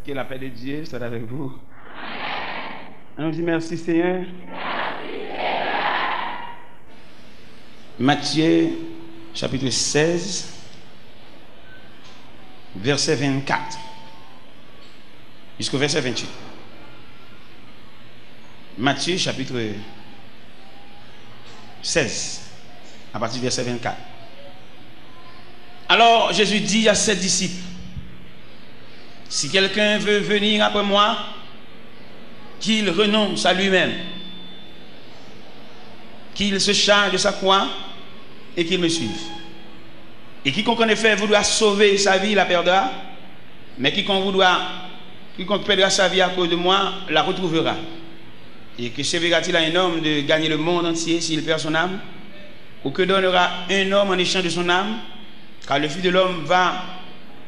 Que la paix de Dieu soit avec vous. On dit merci Seigneur. Matthieu chapitre 16, verset 24 jusqu'au verset 28. Matthieu chapitre 16, à partir du verset 24. Alors Jésus dit à ses disciples: si quelqu'un veut venir après moi, qu'il renonce à lui-même, qu'il se charge de sa croix et qu'il me suive. Et quiconque en effet voudra sauver sa vie la perdra, mais quiconque perdra sa vie à cause de moi la retrouvera. Et que servira-t-il à un homme de gagner le monde entier s'il perd son âme? Ou que donnera un homme en échange de son âme? Car le Fils de l'homme va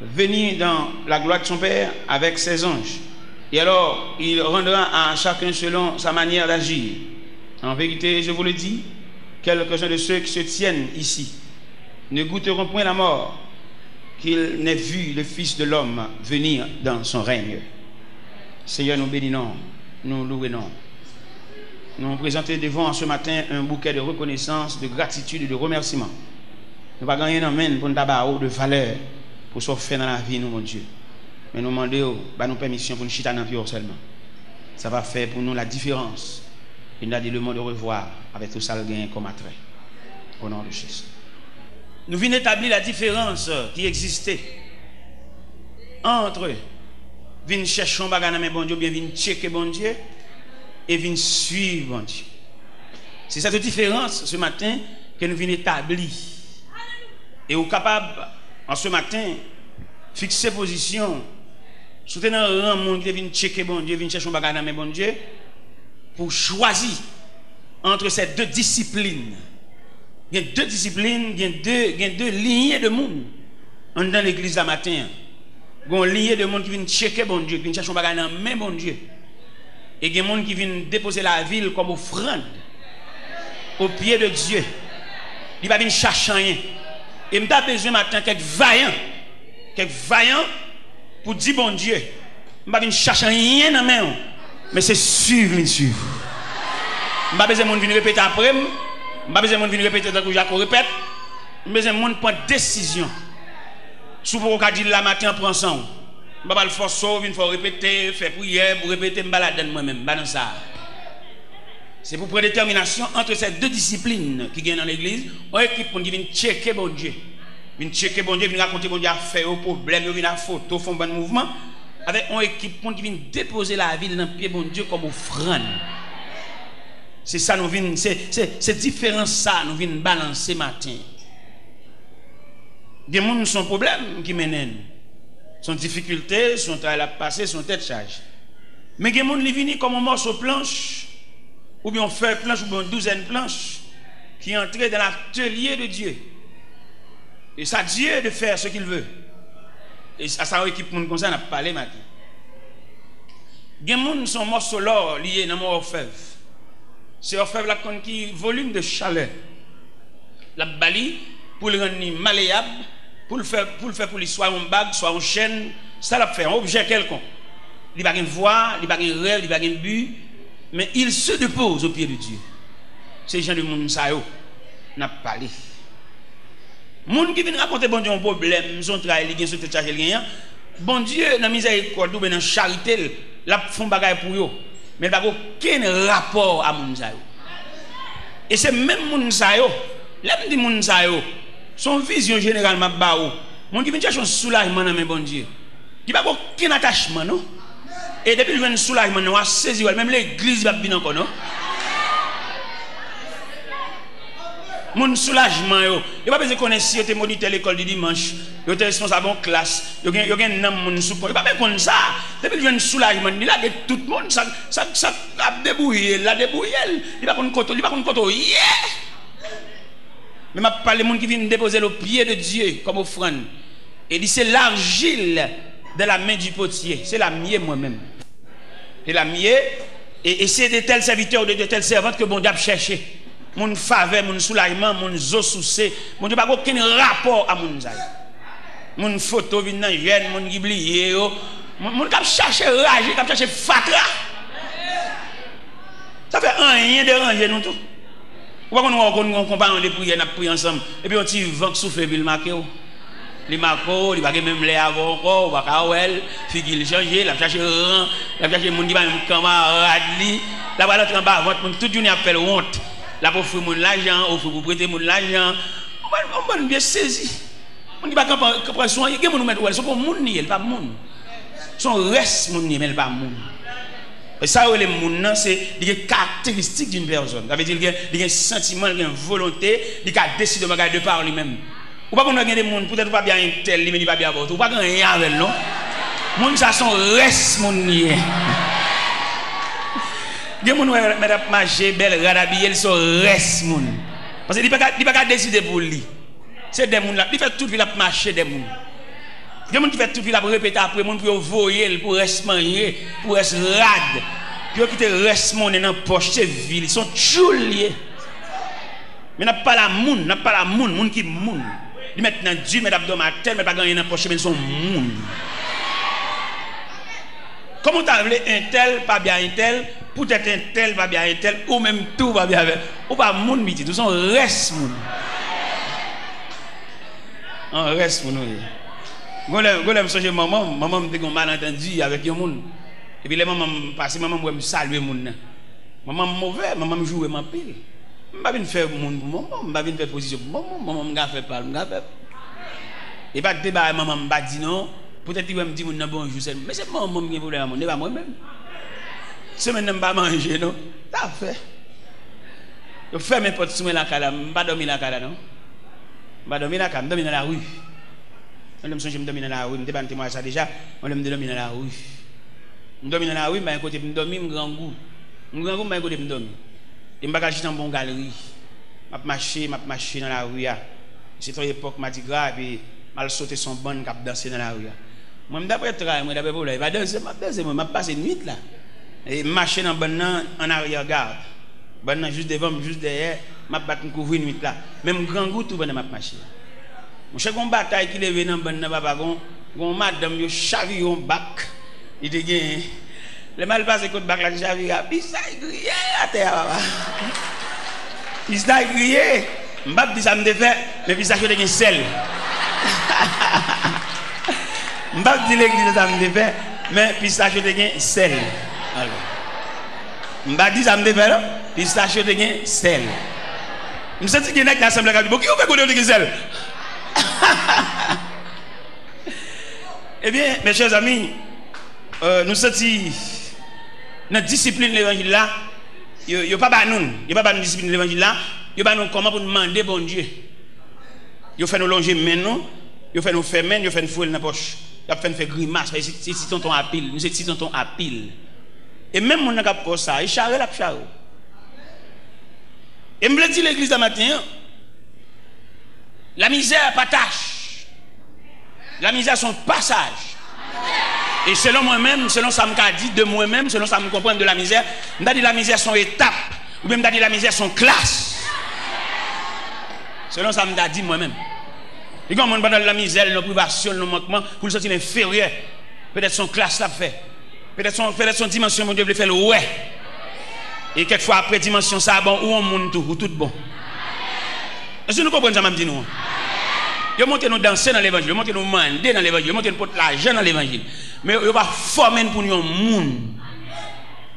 venir dans la gloire de son Père avec ses anges. Et alors, il rendra à chacun selon sa manière d'agir. En vérité, je vous le dis, quelques-uns de ceux qui se tiennent ici ne goûteront point la mort, qu'ils n'aient vu le Fils de l'homme venir dans son règne. Seigneur, nous bénissons, nous louons. Nous présentons devant ce matin un bouquet de reconnaissance, de gratitude et de remerciement. Nous ne pas gagner un pour nous avoir de valeur pour ce faire dans la vie, nous, mon Dieu. Mais nous demandons nous permission pour nous chiter dans le seulement. Ça va faire pour nous la différence. Et nous avons dit le mot de revoir avec tout ça le gain comme attrait. Au nom de Jésus. Nous venons établir la différence qui existait entre venir chercher un bagage dans bon Dieu, bien venir checker bon Dieu et venir suivre bon Dieu. C'est cette différence ce matin que nous venons établir. Et nous sommes capables en ce matin fixer position. Soutenir un monde qui vient checker bon Dieu, vient chercher un bagage dans bon Dieu pour choisir entre ces deux disciplines. Il y a deux disciplines, il y a deux lignées de monde dans l'église ce matin. Il y a une lignée de monde qui vient checker bon Dieu, qui vient chercher un bagage dans bon Dieu. Et il y a des gens qui viennent déposer la ville comme offrande au pied de Dieu. Il ne va pas venir chercher rien. Et je n'ai besoin maintenant quelques vaillants pour dire bon Dieu. Je ne vais pas venir chercher rien dans la main, mais c'est suivre. Je n'ai pas besoin de venir répéter après. Je n'ai pas besoin de venir répéter tant que Jacques répète. J'ai besoin de prendre décision. Si vous pouvez dire la matin, prends ça. Je ne vais pas le forcer, je vais répéter, faire prière, pour répéter, je vais balader moi-même. C'est pour prendre détermination entre ces deux disciplines qui viennent dans l'église. On équipe qui vient checker bon Dieu. Vient checker bon Dieu, vient raconter bon Dieu à faire au problème, vient à photo, font bon mouvement. Avec une équipe qui vient déposer la ville dans le pied bon Dieu comme offrande. C'est ça nous vient, c'est différent ça nous vient balancer matin. Des gens sont problèmes qui mènent, sont difficultés, sont travail à passer, sont tête charge. Mais des gens qui viennent comme un morceau planche, ou bien on fait planche, ou bien une douzaine de planches, qui entrent dans l'atelier de Dieu. Et c'est à Dieu de faire ce qu'il veut. Et à sa équipe comme ça, on a parlé maintenant. Des gens qui sont morceaux l'or liés dans mon orfèvre. C'est orfèvre qui volume de chaleur. La bali pour le rendre malléable, pour le faire pour lui soit une bague, soit une chaîne, ça l'a fait un objet quelconque. Il n'a pas une voix, il n'a pas un rêve, il n'a pas un but, mais il se dépose au pied de Dieu. Ces gens de monde ça n'a pas parlé. Moun qui vient raconter bon Dieu un problème, son travail, il gagne tête chargé rien. Bon Dieu dans miséricorde ou dans charité, la font bagaille pour eux, mais il n'a aucun rapport à moun ça. Et c'est même moun ça yo, l'aime dit moun ça yo. Son vision généralement bao. Mon qui vient chercher un soulagement dans mes bon Dieu. Qui n'a aucun attachement non. Et depuis qu'il vient un soulagement, on a saisi même l'église va bien encore non. Mon soulagement yo, il pas besoin connaître si tu es moniteur l'école du dimanche, tu es responsable en classe, tu as un nom mon support, il pas besoin connaître ça. Depuis qu'il vient un soulagement, il a de tout le monde ça a débrouillé, il va connaître côté, yeah. Mais je parle des gens qui viennent déposer le pied de Dieu comme offrande. Et dit c'est l'argile de la main du potier. C'est la mienne moi-même. C'est la mienne. Et c'est de tels serviteurs, de telles servantes que bon Dieu a cherché. Mon faveur, mon soulagement, mon zo soucé. Mon Dieu n'a aucun rapport à mon zaï. Mon photo vient dans jeune, mon giblier. Mon cap chercher rage, cap chercher fatra. Ça fait rien déranger nous tout. Pourquoi on compare les prières, on prie ensemble et puis on tire vent souffle puis le marquer. Les marquer, il va même les avoir encore, va kawel, figil changer, la chercher rang, la chercher monde qui va même camarade li, la va l'entrer en bas, votre toute journée a fait honte. La pour offrir mon l'argent, offrir pour prêter mon l'argent. On va bien saisi. On dit pas qu'on soin, il y a mon mettre, c'est pour mon ni, elle pas mon. Son reste mon ni, mais elle pas mon. Et ça, les gens, c'est des caractéristiques d'une personne. Ça veut dire qu'il y a un sentiment, il y a une volonté, il y a décidé de regarder par lui-même. Ou pas qu'on a des gens, peut-être pas bien tel, mais il pas bien votre. Ou pas qu'on a rien avec non. Mon ça son reste mon nier. Des gens qui marché belle, radabiller, ils sont reste mon. Parce qu'il ne peut pas décider pour lui. C'est des gens là, il fait toute vie la marcher des gens. Il y a des gens qui font toute vie la répéter après, les gens pour voyer, pour rester manger, pour rester rad. Puis qui te reste mon dans la poche, c'est ville, ils sont chouliers. Mais n'a pas la moun, n'a pas la moun qui moun. Ils mettent dans Dieu, mettent abdomen tel, mais pas gagner dans la poche, mais ils sont moun. Comment tu as appelé un tel, pas bien un tel, peut-être un tel, pas bien un tel, ou même tout va bien avec. Ou pas moun miti, tout sont reste moun. On reste moun. Golem songe maman me dit qu'on malentendu avec un monde. Et puis les mamans passent, maman me saluer monde. Maman mauvais, maman me jouer ma pile. Je pas venir faire monde pour maman, je pas venir faire position pour maman, me faire pas, me faire. Et pas débat maman me dit non, peut-être il va me dire mon bonjour, mais c'est maman qui voulait mon, pas moi-même. C'est maintenant pas manger non. Ça fait. Je fais mes potes sous la cala, pas dormir la cala non. Pas dormir la cala, dormir dans la rue. On me songe me dormir dans la rue, me débat témoin ça déjà, on me dormir dans la rue. Me dormir dans la rue, mais côté me dormir, me grand goût. Me grand goût, mais côté me dormir. Et me bagage dans bon galerie. M'a marché dans la rue. C'est une époque m'a dit grave et mal sauter son bonne cap danser dans la rue. Moi d'après travail, moi d'après problème, va danser, m'a passé nuit là. Et marcher dans bonne en arrière garde. Bonne juste devant, juste derrière, m'a battu couvrir nuit là. Même grand goût tout bonne m'a marché. Mon chef une bataille qui levé dans bonne papa gon madame yo chavire un bac. Il te gagne. Le mal passé côté bac la chavire, puis ça grillé à terre papa. Il s'est grillé. M'bap dit ça me fait, mais puis ça je te sel. M'bap dit l'église ça me fait, mais puis ça je te sel. Alors. M'bap dit ça me fait là, puis ça je te sel. Me senti que nek l'assemblée a dit, "Qui on fait côté de sel?" Eh bien, mes chers amis, nous senti notre discipline de l'évangile là, il n'y a pas de discipline de l'évangile là, il n'y a pas comment pour demander bon Dieu. Il fait nous longer maintenant, il fait nous faire main, il fait nous fouiller dans la poche, il fait nous faire grimace, c'est si tonton à pile, nous c'est si tonton à pile. Et même mon n'a pas ça, il charre la charre. Et me dit l'église ce matin, la misère partage. La misère son passage. Et selon moi-même, selon ça me dit de moi-même, selon ça me comprend de la misère, m'a dit la misère son étape, ou même m'a dit la misère son classe. Selon ça me dit moi-même. Et quand on parle de la misère, nos privations, nos manquements, pour le sentir inférieur, peut-être son classe l'a fait. Peut-être son dimension, mon Dieu, veut faire le ouais. Et quelquefois après dimension ça bon, ou on monte tout, ou tout bon. Est-ce que nous comprenons ça, m'a dit nous? Yo monte nous danser dans l'évangile, yo monte nous mander dans l'évangile, yo monte nous porter l'argent dans l'évangile. Mais yo va former pour nous un monde.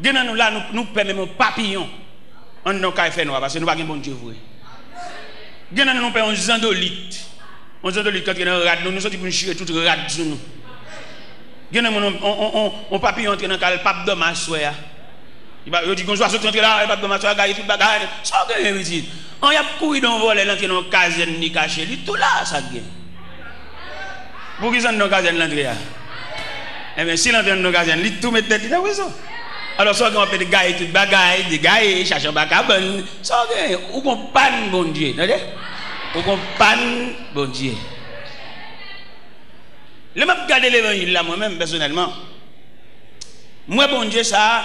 Gena nous là nous permet mon papillon. On nous ka faire nous parce que nous pas gen bon Dieu vrai. Gena nous perd un zandolite. On zandolite quand on rad nous sorti pour nous chier tout rad sur nous. Gena on papillon entre dans le pape dommage soya. Il va dit qu'on soit sorti là, il va dommage soya gagner tout bagarre. Ça que veut dire. On y a couru dans voler l'entrée dans caserne ni caché tout là ça gagne. Pour qui ça dans caserne l'entrée là. Eh bien si l'entrée dans caserne, li tout mettre tête dans raison. Alors ça on fait des gars tout bagaille, des gars chercher bagabon, ça gagne ou qu'on panne bon Dieu, entendez? Ou qu'on panne bon Dieu. Le m'a regarder l'évangile là moi-même personnellement. Moi bon Dieu ça,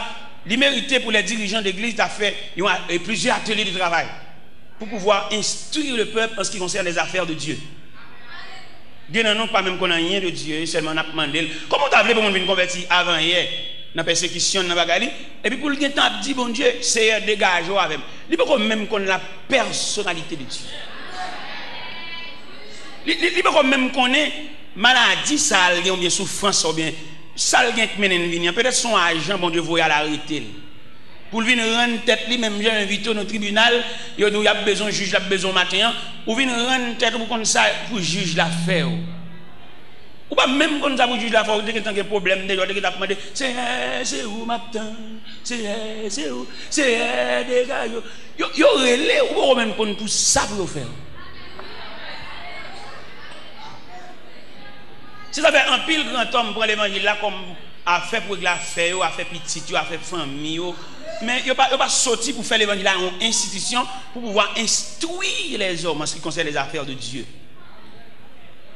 il méritait pour les dirigeants d'église d'a fait plusieurs ateliers de travail. Pour pouvoir instruire le peuple en ce qui concerne les affaires de Dieu. Gen non pas même qu'on a rien de Dieu, seulement on a demandé comment t'as voulu pour venir convertir avant hier dans persécution dans bagarre et puis pour le temps dit bon Dieu, c'est dégage avec. Il peut même qu'on la personnalité de Dieu. Il peut même qu'on est maladie ça ou bien souffrance ou bien ça qui mène venir peut-être son agent bon Dieu voyait l'arrêter. Pour venir rendre tête lui même j'ai invité au tribunal, il y a besoin juge a besoin matin ou venir rendre tête pour comme ça pour juge l'affaire. Ou pas même quand ça pour juge l'affaire, dès que tu as un problème déjà dès que tu as demandé c'est où matin, c'est où des gars yo relé ou même pour ça pour faire. Si ça fait un pile grand homme pour l'évangile là comme a fait pour la faire, a fait petit, a fait famille, mais il pas sorti pour faire l'évangile là en institution pour pouvoir instruire les hommes en ce qui concerne les affaires de Dieu.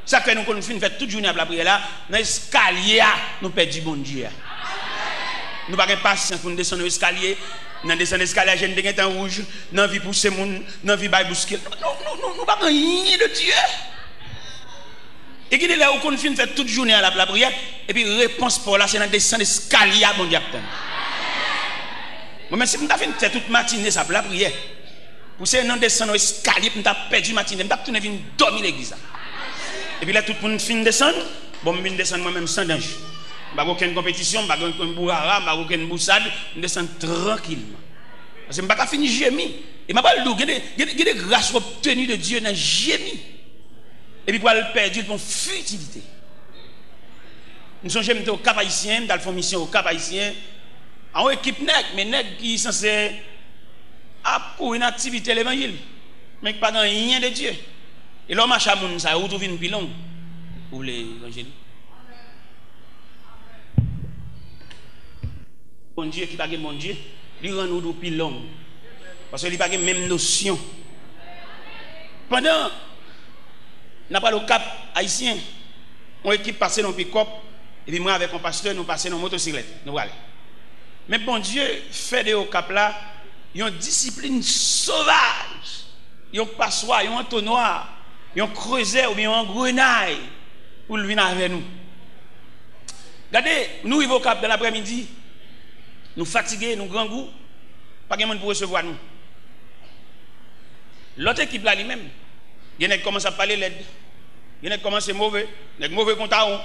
Ça fait nous qu'on fait toute journée à la prière là, dans l'escalier nous perdons bon Dieu. Nous pas patience pour nous descendre l'escalier, dans descendre l'escalier jeune de temps rouge, dans vie pousser moun, dans vie bail bousquer. Nous pas rien de Dieu. Et qui est là où qu'on fait toute journée à la prière et puis réponse pour là c'est dans descendre l'escalier bon Dieu. Moi même si nous t'a fait toute matinée ça pour la prière. Pour c'est dans descendre l'escalier pour t'a perdu matinée, t'a tourner venir dormir l'église. Et puis là tout le monde fin descendre, bon je descendre moi même sans danger. Pas aucune compétition, pas aucun bourrara, pas aucune boussade, je descends tranquillement. Parce que je ne peux pas finir gémir. Et m'a pas le il y a des grâces obtenues de Dieu dans gémir. Et puis pour aller perdre pour futilité. Nous sommes jamais au Cap Haïtien, dans la mission au Cap Haïtien, en équipe nègre, mais nègre qui sont censés pour une activité l'évangile, mais pas dans rien de Dieu. Et l'homme marche à moun ça, où trouve une pilon pour l'évangile. Bon Dieu qui pas bon Dieu, lui rend nous pilon parce qu'il n'a pas la même notion. Pendant n'a pas le Cap Haïtien, on équipe passer dans pick-up et puis moi avec un pasteur nous passer dans motocyclette, nous aller. Mais bon Dieu fait de au Cap là, une discipline sauvage, un passoire, un entonnoir, un creuset ou bien un grenaille pour venir avec nous. Regardez, nous arrivons au Cap dans l'après-midi, nous fatigués, nous grand goût, pas de monde pour recevoir nous. L'autre équipe là lui-même, il y en a qui commencent à parler l'aide. Il y en a qui commencent à mauvais, il y a mauvais compte à on.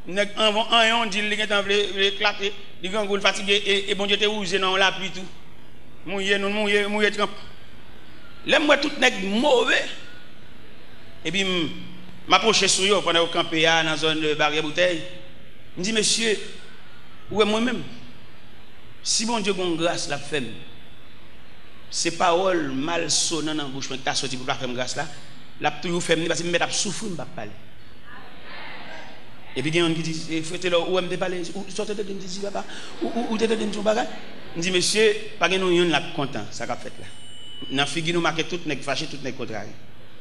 Un dit qu'il est éclaté, il est fatigué et bon Dieu te ouvre dans la pluie tout. Mouillé trempe. L'aime moi tout nèg mauvais. Et puis m'approcher sur eux pendant au camper dans la zone de barrière bouteille. Me dit monsieur, où est moi-même? Si bon Dieu gon grâce la femme. Ces paroles mal sonnant dans bouche mais t'as sorti pour pas faire grâce là. La toujours fait parce que me mettre à souffrir me pas parler. Et puis il y a un qui dit frère là où me parler sortez de me dit papa ou t'es de me bagage. Me dit monsieur pas que nous yon la content ça qu'a fait là. Dans figure nous marquer tout nèg fâché tout nèg contraire.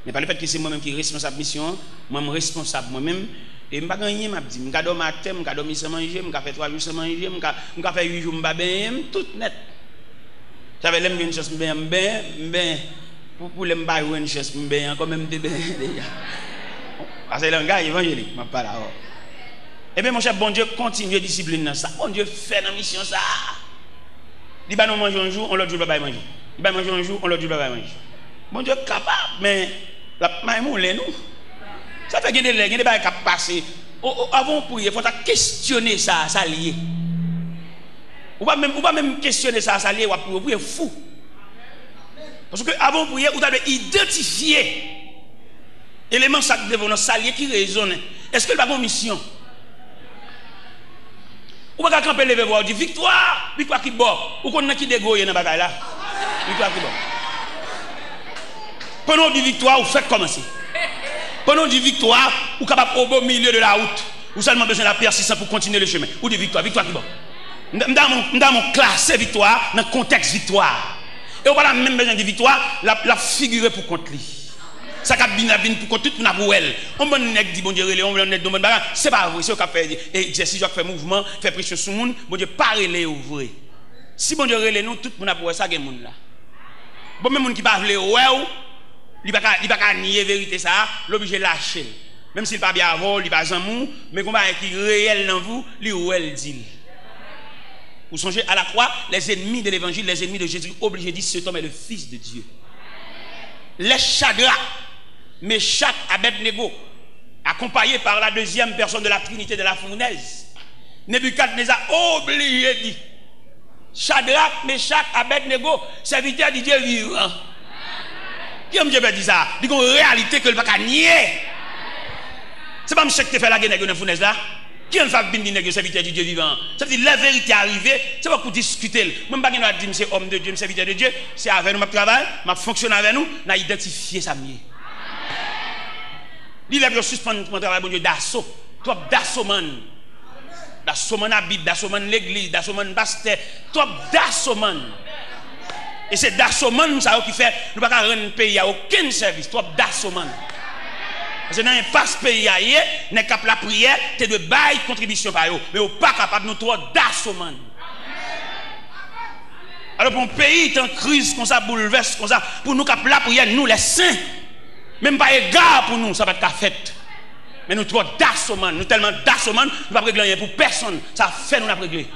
Mais pas le fait que c'est moi-même qui responsable mission, moi-même responsable moi-même et me pas gagner m'a dit me ga dormir matin, me ga dormir sans manger, me ga faire 3 jours sans manger, me ga faire 8 jours me pas bien tout net. J'avais l'aime une chose bien pour les m'ba une chose bien quand même déjà. Parce que le gars évangélique m'a pas là. Et bien mon cher bon Dieu continue discipline dans ça. Bon Dieu fait dans mission ça. Il va nous manger un jour, on l'autre jour pas manger. Il va manger un jour, on l'autre jour pas manger. Bon Dieu capable mais la maïmoule nous. Ça fait gagner des bails qui passer. Avant pour il faut questionner ça lié. Ou pas même questionner ça lié ou pour fou. Parce que avant pour vous avez identifié éléments ça devant nos saliers qui résonnent. Est-ce que le pas mission? Ou pas camper lever voir dit victoire qui bon ou qu'on a qui dégoyer dans bagaille là. Victoire qui bon. Pendant du victoire ou faites commencer. Pendant du victoire ou capable au beau milieu de la route. Ou seulement besoin de la persistance pour continuer le chemin. Ou de victoire qui bon. Dans mon classe victoire dans contexte victoire. Et on a même besoin de victoire, la figurer pour contre lui. Ça cap bien pour contre tout pour elle. On bon nèg dit bon Dieu relé, on nèg bon bagarre, c'est pas vrai, c'est au cap faire exercice, je faire mouvement, faire pression sur monde, bon Dieu pas relé ou vrai. Si bon Dieu relé nous tout pour pour ça gen monde là. Bon même monde qui pas vle ouais, il pas nier vérité ça, l'obligé lâcher. Même s'il pas bien vol, il pas amour, mais comment qui réel dans vous, lui ou elle dit. Vous songez à la croix, les ennemis de l'évangile, les ennemis de Jésus, obligés de dire cet homme est le fils de Dieu. Les Shadrach, Meshach, Abednego, accompagnés par la deuxième personne de la Trinité de la fournaise, Nebuchadnezzar obligé de dire Shadrach, Meshach, Abednego, serviteurs de Dieu vivant. Qui aime Dieu dit ça? Il y a une réalité que le pas nier. C'est pas monsieur qui fait la guerre dans la fournaise là. Qui a fait bien serviteur de Dieu vivant? Ça veut dire la vérité arrivée, c'est pas pour discuter. Même pas qu'il a dit c'est homme de Dieu, serviteur de Dieu, c'est avec nous ma travail, m'a fonctionner avec nous, n'a identifié ça mieux. Il a suspendre mon travail bon Dieu d'assaut. Trop d'assaut man. D'assaut man la Bible, d'assaut man l'église, d'assaut man pasteur, trop d'assaut man. Et c'est d'assaut man ça qui fait nous pas rendre pays à aucun service, trop d'assaut man. Parce que dans un passe pays ailleurs, n'est cap la prière, tu de bail contribution par eux, mais au pas capable nous trop d'assaut man. Alors pour un pays en crise comme ça bouleverse comme ça, pour nous cap la prière nous les saints, même pas égard pour nous ça va être fait. Mais nous trop d'assaut man, nous tellement d'assaut man, nous pas régler rien pour personne, ça fait nous la régler.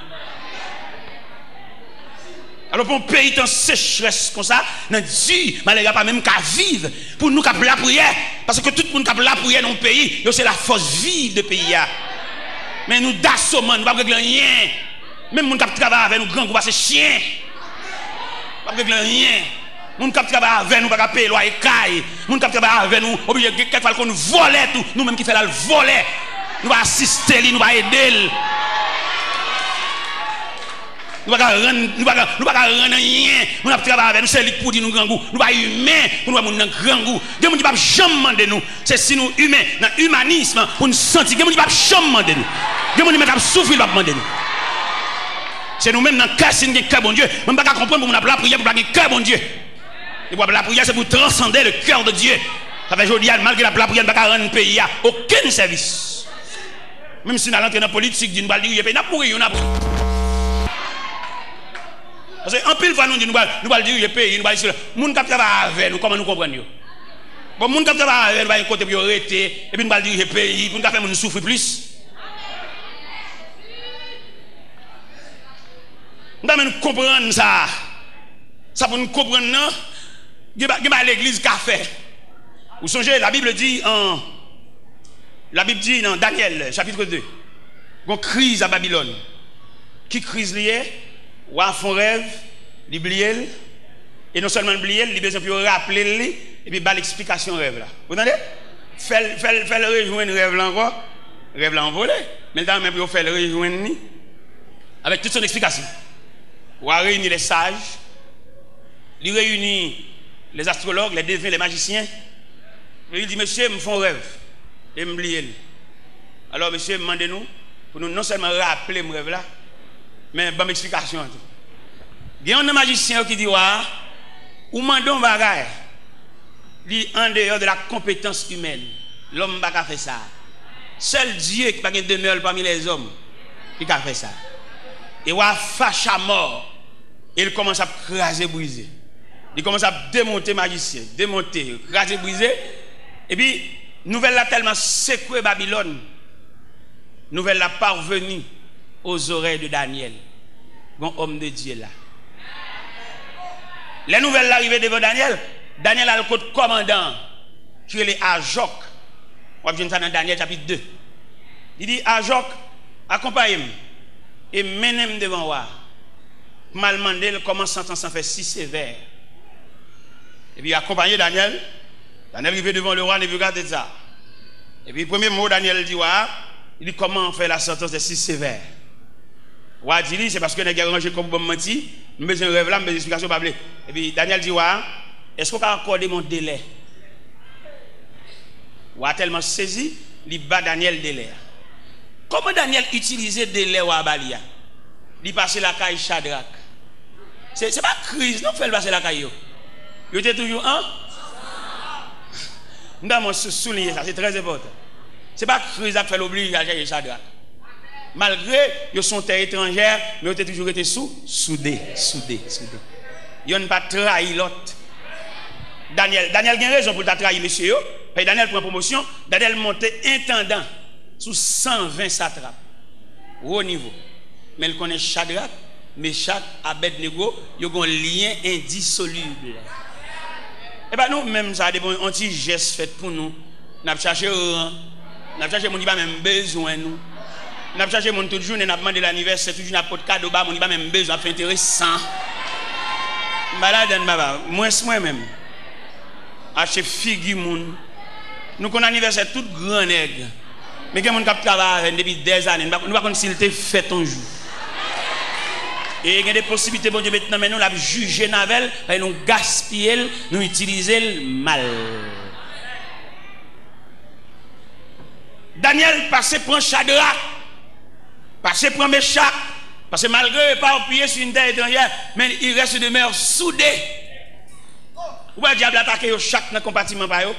Alors pour un pays en sécheresse comme ça, nous dit, mais il n'y a pas même qu'à vivre pour nous capter la prière. Parce que tout le monde capte la prière dans le pays, c'est la force vive de pays. Mais nous d'assommant, nous ne pouvons pas régler rien. Même nous qui travaillent avec nous, grands groupes, c'est chien. Nous ne pouvons pas régler rien. Nous qui travaillent avec nous, nous ne pouvons pas payer loyer caille. Nous qui travaillent avec nous, obligé quelquefois qu'on nous vole tout. Nous-mêmes qui faisons le voler. Nous allons assister, nous allons aider. Nous ne pouvons pas rendre rien. Nous ne travaillons avec nous, c'est lui pour dire nous grand goût. Nous ne sommes pas humains pour nous avoir un grand goût. Dieu ne dit pas jamais demander nous. C'est si nous humains, dans l'humanisme, pour nous sentir. Dieu ne dit pas jamais demander nous. Dieu ne dit pas souffrir, il va demander nous. C'est nous-mêmes dans le cas, c'est un cœur bon Dieu. Même pas comprendre pour nous la prière, pour nous cœur bon Dieu. Et la prière, c'est pour transcender le cœur de Dieu. Ça fait aujourd'hui, malgré la prière, nous ne pouvons pas rendre un pays à aucun service. Même si nous allons entrer dans la politique, nous allons dire, il y a pour rien. Parce qu'en pile fois, nous allons dire, il y a pays, nous allons dire, les gens qui travaillent avec nous, comment nous comprenons? Bon, les gens qui travaillent avec nous, nous allons côté pour arrêter, et puis nous allons dire, il y a pays, pour nous faire souffrir plus. Nous allons comprendre ça. Ça pour nous comprendre, non? Il y a l'église qui a fait. Vous songez, la Bible dit dans Daniel, chapitre 2, il y a une crise à Babylone. Qui crise liée? Ou à fond rêve, il oublie, et non seulement oublier, il besoin de rappeler, et puis l'explication rêve là. Vous entendez? Fait le rejoindre rêve là encore, rêve là envolé, mais le temps même pour faire le rejoindre avec toute son explication. Ou à réunir les sages, il réunit les astrologues, les devins, les magiciens, et il dit, monsieur, me font rêve, et me oublier. Alors, monsieur, demandez-nous, pour nous non seulement rappeler mon rêve là, mais bonne explication. Il y a un magicien qui dit, ou mandons bagaille, dit en dehors de la compétence humaine, l'homme n'a pas fait ça. Seul Dieu qui n'a pas demeure parmi les hommes qui a fait ça. Et il fâche à mort. Il commence à craser, briser. Il commence à démonter magicien, démonter, craser, briser. Et puis, nouvelle là tellement secoué Babylone. Nouvelle là parvenue aux oreilles de Daniel, bon homme de Dieu là. Les nouvelles arrivées devant Daniel, Daniel a le code commandant qui est les Ajok. On va ça dans Daniel chapitre 2. Il dit Ajok, accompagnez-moi et menez-moi devant moi. Mal mandé, comment sentence en fait si sévère. Et puis accompagné Daniel. Daniel arrive devant le roi Nebuchadnezzar. Et puis le premier mot Daniel dit il dit comment on fait la sentence de si sévère. Wa dit c'est parce que les rangé comme bon menti, nous besoin rêve là, mais explication pas blé. Et puis Daniel dit est-ce qu'on peut accorder mon délai? Wa tellement saisi, il bat Daniel délai. Comment Daniel utilisait délai wa balia? Il passait la caille Shadrach. C'est pas crise, non fait passer la caille yo. Yo était toujours nous devons souligner ça, c'est très important. C'est pas crise qui fait l'obligation de Shadrach. Malgré qu'ils sont terre étrangère, mais ils ont toujours été soudés. Ils n'ont pas trahi l'autre. Daniel a raison pour trahir monsieur. Puis Daniel prend promotion. Daniel monte intendant sous 120 satrapes. Haut niveau. Mais il connaît Shadrach, Meshach, Abednego. Ils ont un lien indissoluble. Et bien nous, même ça, des bons anti-gestes faits pour nous. Nous avons cherché mon qui n'a même besoin nous. Nous avons cherché mon toute journée, nous avons demandé l'anniversaire, toute journée, nous avons cadeau, mon qui n'a même besoin, fait intéressant. Malade, moi-même. Acheter figu moun. Nous connaissons l'anniversaire tout grand nègre. Mais quelqu'un qui travaille depuis des années, nous ne savons pas s'il était fait un jour. Et il y a des possibilités, bon Dieu, maintenant, mais nous l'avons jugé Navel, nous gaspillé, nous utilisé mal. Daniel passé prend Shadrach, passé prend Meshach, parce que malgré pas appuyé sur une terre étrangère, mais il reste demeure soudé. Ou bien le diable attaque chaque compartiment par eux.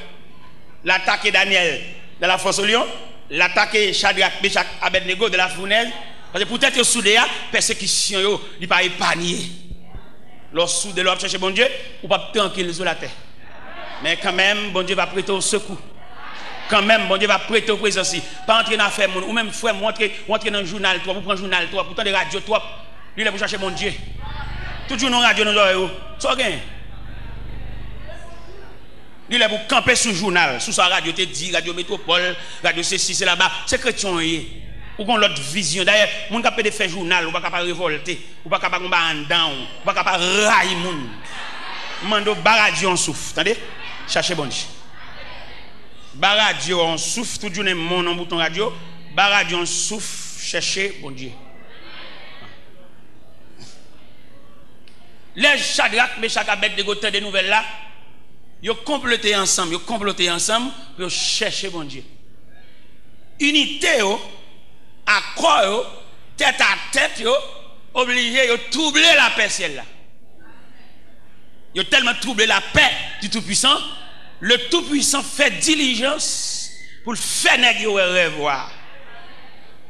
L'attaque Daniel de la fosse au lion, l'attaque Shadrach, Meshach, Abednego de la fournaise. Parce que peut-être que soudé la persécution, il n'est pas épargné. Lorsque soudé, l'homme cherche bon Dieu, ou pas tranquille sur la terre. Mais quand même, bon Dieu va prêter au secours. Quand même, bon Dieu va prêter au présence. Pas entrer dans l'affaire, ou même frère, rentrer dans le journal, toi, vous prenez le journal, toi, pourtant des radios, toi, lui, il est pour chercher mon Dieu. Toujours dans la radio, nous avons. Ça gagne. Lui, il est pour camper sur le journal, sur sa radio, te dit, radio métropole, radio ceci, c'est là-bas. C'est chrétien. Ou qu'on l'autre vision. D'ailleurs, mon capable de faire journal, ou pas capable de révolter, ou pas capable de en down, ou pas capable de railler moun. Mando baradio en souffle, attendez? Cherchez bon Dieu. Baradio en souffle, tout journée mon en bouton radio, baradio en souffle, cherchez bon Dieu. Les Shadrach, Meshach, Abednego des nouvelles là, ils ont comploté ensemble pour chercher bon Dieu. Unité, accord, tête à tête, obligé de troubler la paix ciel là. Ils ont tellement troublé la paix du Tout-Puissant, le Tout-Puissant fait diligence pour le faire revoir.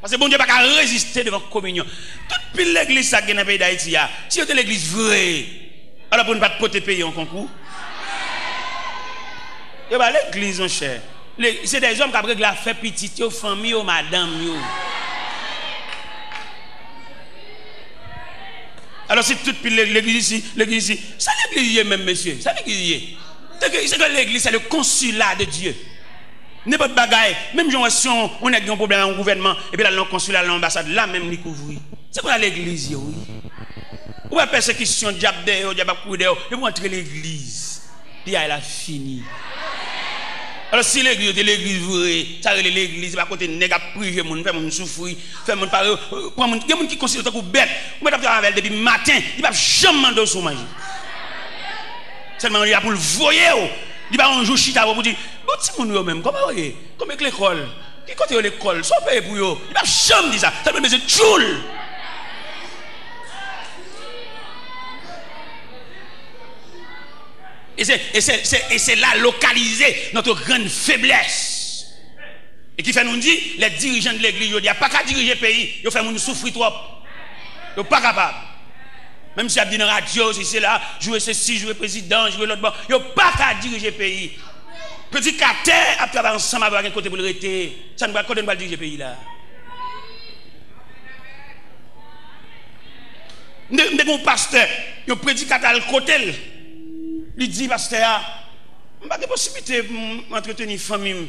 Parce que bon Dieu n'a pas résister devant la communion. Toute l'église qui est dans le pays d'Haïti, si vous êtes l'église vraie, alors pour ne pas te payer en concours. L'église, mon cher, c'est des hommes qui ont la fait petite, aux familles, aux madame. Alors c'est toute l'église ici, ça l'église même, monsieur, ça l'église. C'est que l'église, c'est le consulat de Dieu. N'importe bagaille, même si on a un problème dans le gouvernement, et puis là, le consulat, l'ambassade, là même, il couvre. C'est quoi l'église, oui? Ou la persécution, diable, diable, et vous entrez l'église, puis elle a fini. Alors si l'église est l'église vraie, ça c'est l'église, pas côté négatif, privé, mon fait mon souffrir, fait mon parler, prend mon, il y a mon qui considère comme bête, on va faire avec depuis matin, il va jamais demander sous manger. Seulement il a pour le voyer, il va un jour chita pour dire, bon petit monde même, comment voyez, comme avec l'école, qui côté l'école, soit payé pour eux, il va jamais dire ça, ça veut dire tchoul. Et c'est là localiser notre grande faiblesse. Et qui fait nous dire, les dirigeants de l'église, ils n'ont pas qu'à diriger le pays, ils font nous souffrir trop. Ils ne sont pas capables. Même si ils dit dans la radio, si c'est là, jouer ceci, jouer président, jouer l'autre, ils n'ont pas qu'à diriger le pays. Petit carter, à travailler ensemble avec un côté pour le rester. Ça ne va pas diriger le pays là. Nous avons un pasteur, il prédique à le côté. Il dit, pasteur, je n'ai pas de possibilité d'entretenir une famille.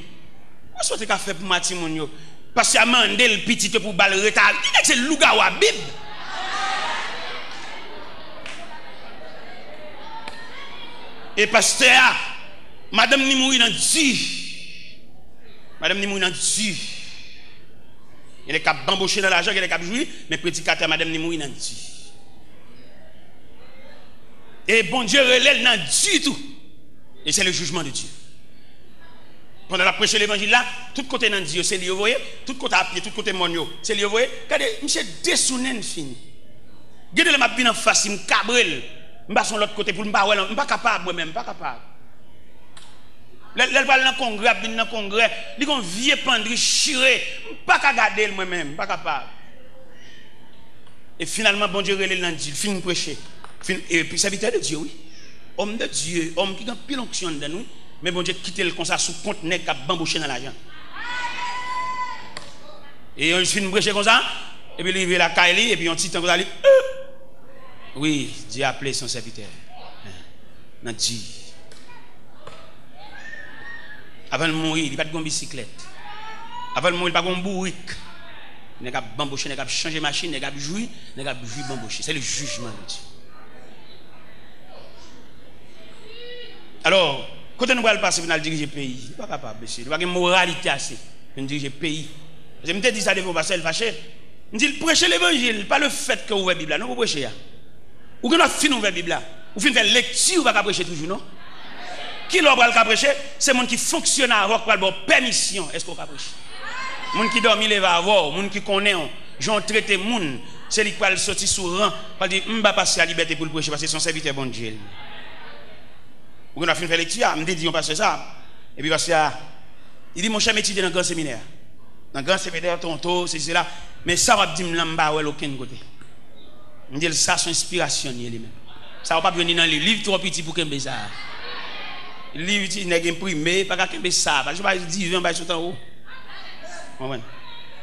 Je souhaite qu'à faire pour Matimoun. Parce que Amandé, le petit pour balle retard. Il dit que c'est le Lougawa Bib. Et pasteur, madame Nimoui n'a dit. Madame Nimoui n'a dit. Il est capable d'embaucher dans l'argent, il est capable de jouer, mais prédicateur, madame Nimoui n'a dit. Et bon Dieu relève n'a du tout. Et c'est le jugement de Dieu. Pendant la prêche l'évangile là, tout côté dans Dieu, c'est lui, vous voyez, tout côté à pied, tout côté monio, c'est lui, vous voyez. Regardez, monsieur dessounen fini. Regardez le m'a bien en face, il me cabrel. Je vais sur l'autre côté pour me pas je suis pas capable moi-même, pas capable. Elle va dans le congrès, dans le congrès, il y a un vieux pendri chiré, je ne suis pas capable de garder moi-même, pas capable. Et finalement bon Dieu relève dans Dieu, fin prêcher. Et puis serviteur de Dieu, oui. homme de Dieu, homme qui a pile onction de nous, mais bon Dieu quitte le comme ça sous compte nèg qui a bambouché dans l'argent. Et on finit prêcher comme ça, et puis il la caille et puis on petit temps comme ça oui, Dieu a appelé son serviteur. Dans Dieu. Avant de mourir, il n'y a pas de bicyclette. Avant de mourir, il n'y a pas de bourrique. Il n'y a pas de bambouché, il n'y a pas de changer machine, il n'y a pas de jouir, il n'y a pas de jouir bambouché. C'est le jugement de Dieu. Alors, quand nous allons passer pour diriger le pays, il n'est pas capable, monsieur. Il n'y a pas de moralité assez pour diriger le pays. Je me dis ça devant passer le fâché. Je me dis, prêchez l'évangile, pas le fait que vous ouvrez la Bible. Non, vous prêchez. Ou que nous finissons ouvrir la Bible. Ou finissons faire lecture, ou pas prêcher toujours, non? Qui l'a pas prêcher? C'est le monde qui fonctionne avant pour avoir permission. Est-ce qu'on va prêcher? Le monde qui dormi, il va avoir. Le monde qui connaît, j'en traite le monde. C'est lui qui va sortir sous rang. Il va dire, je ne vais pas passer à la liberté pour le prêcher parce que c'est son serviteur bon Dieu. Ou qu'on a fini de faire lecture, je me dis, on passe ça. Et puis, parce que, il dit, mon cher étudiant dans le grand séminaire. Dans le grand séminaire, tonto, c'est cela. Mais ça va dire, je ne vais pas aucun côté. Je me dis, ça, c'est inspiration lui-même. Ça ne va pas venir dans les livres trop petits pour qu'il y ait ça. Les livres, il n'y a pas imprimé, pas qu'il y ait ça. Parce que je ne vais pas dire, je vais tout en haut.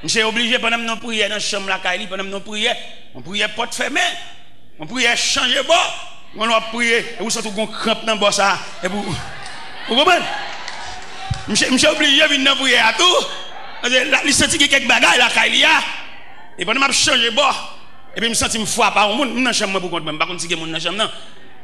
Je suis obligé, pendant que nous prions dans la chambre, pendant que nous prions, on prie porte fermée, on prie changer de bord. On va prier, et vous sentez qu'on crampe dans le bord ça. Et vous comprenez? Je suis obligé de venir prier à tout. Je sens qu'il y a quelques bagages là, et pendant que je change de bord. Et puis je me sens que je me fous par un monde, je suis dans la chambre pour compte, je ne sais pas si je suis dans la chambre.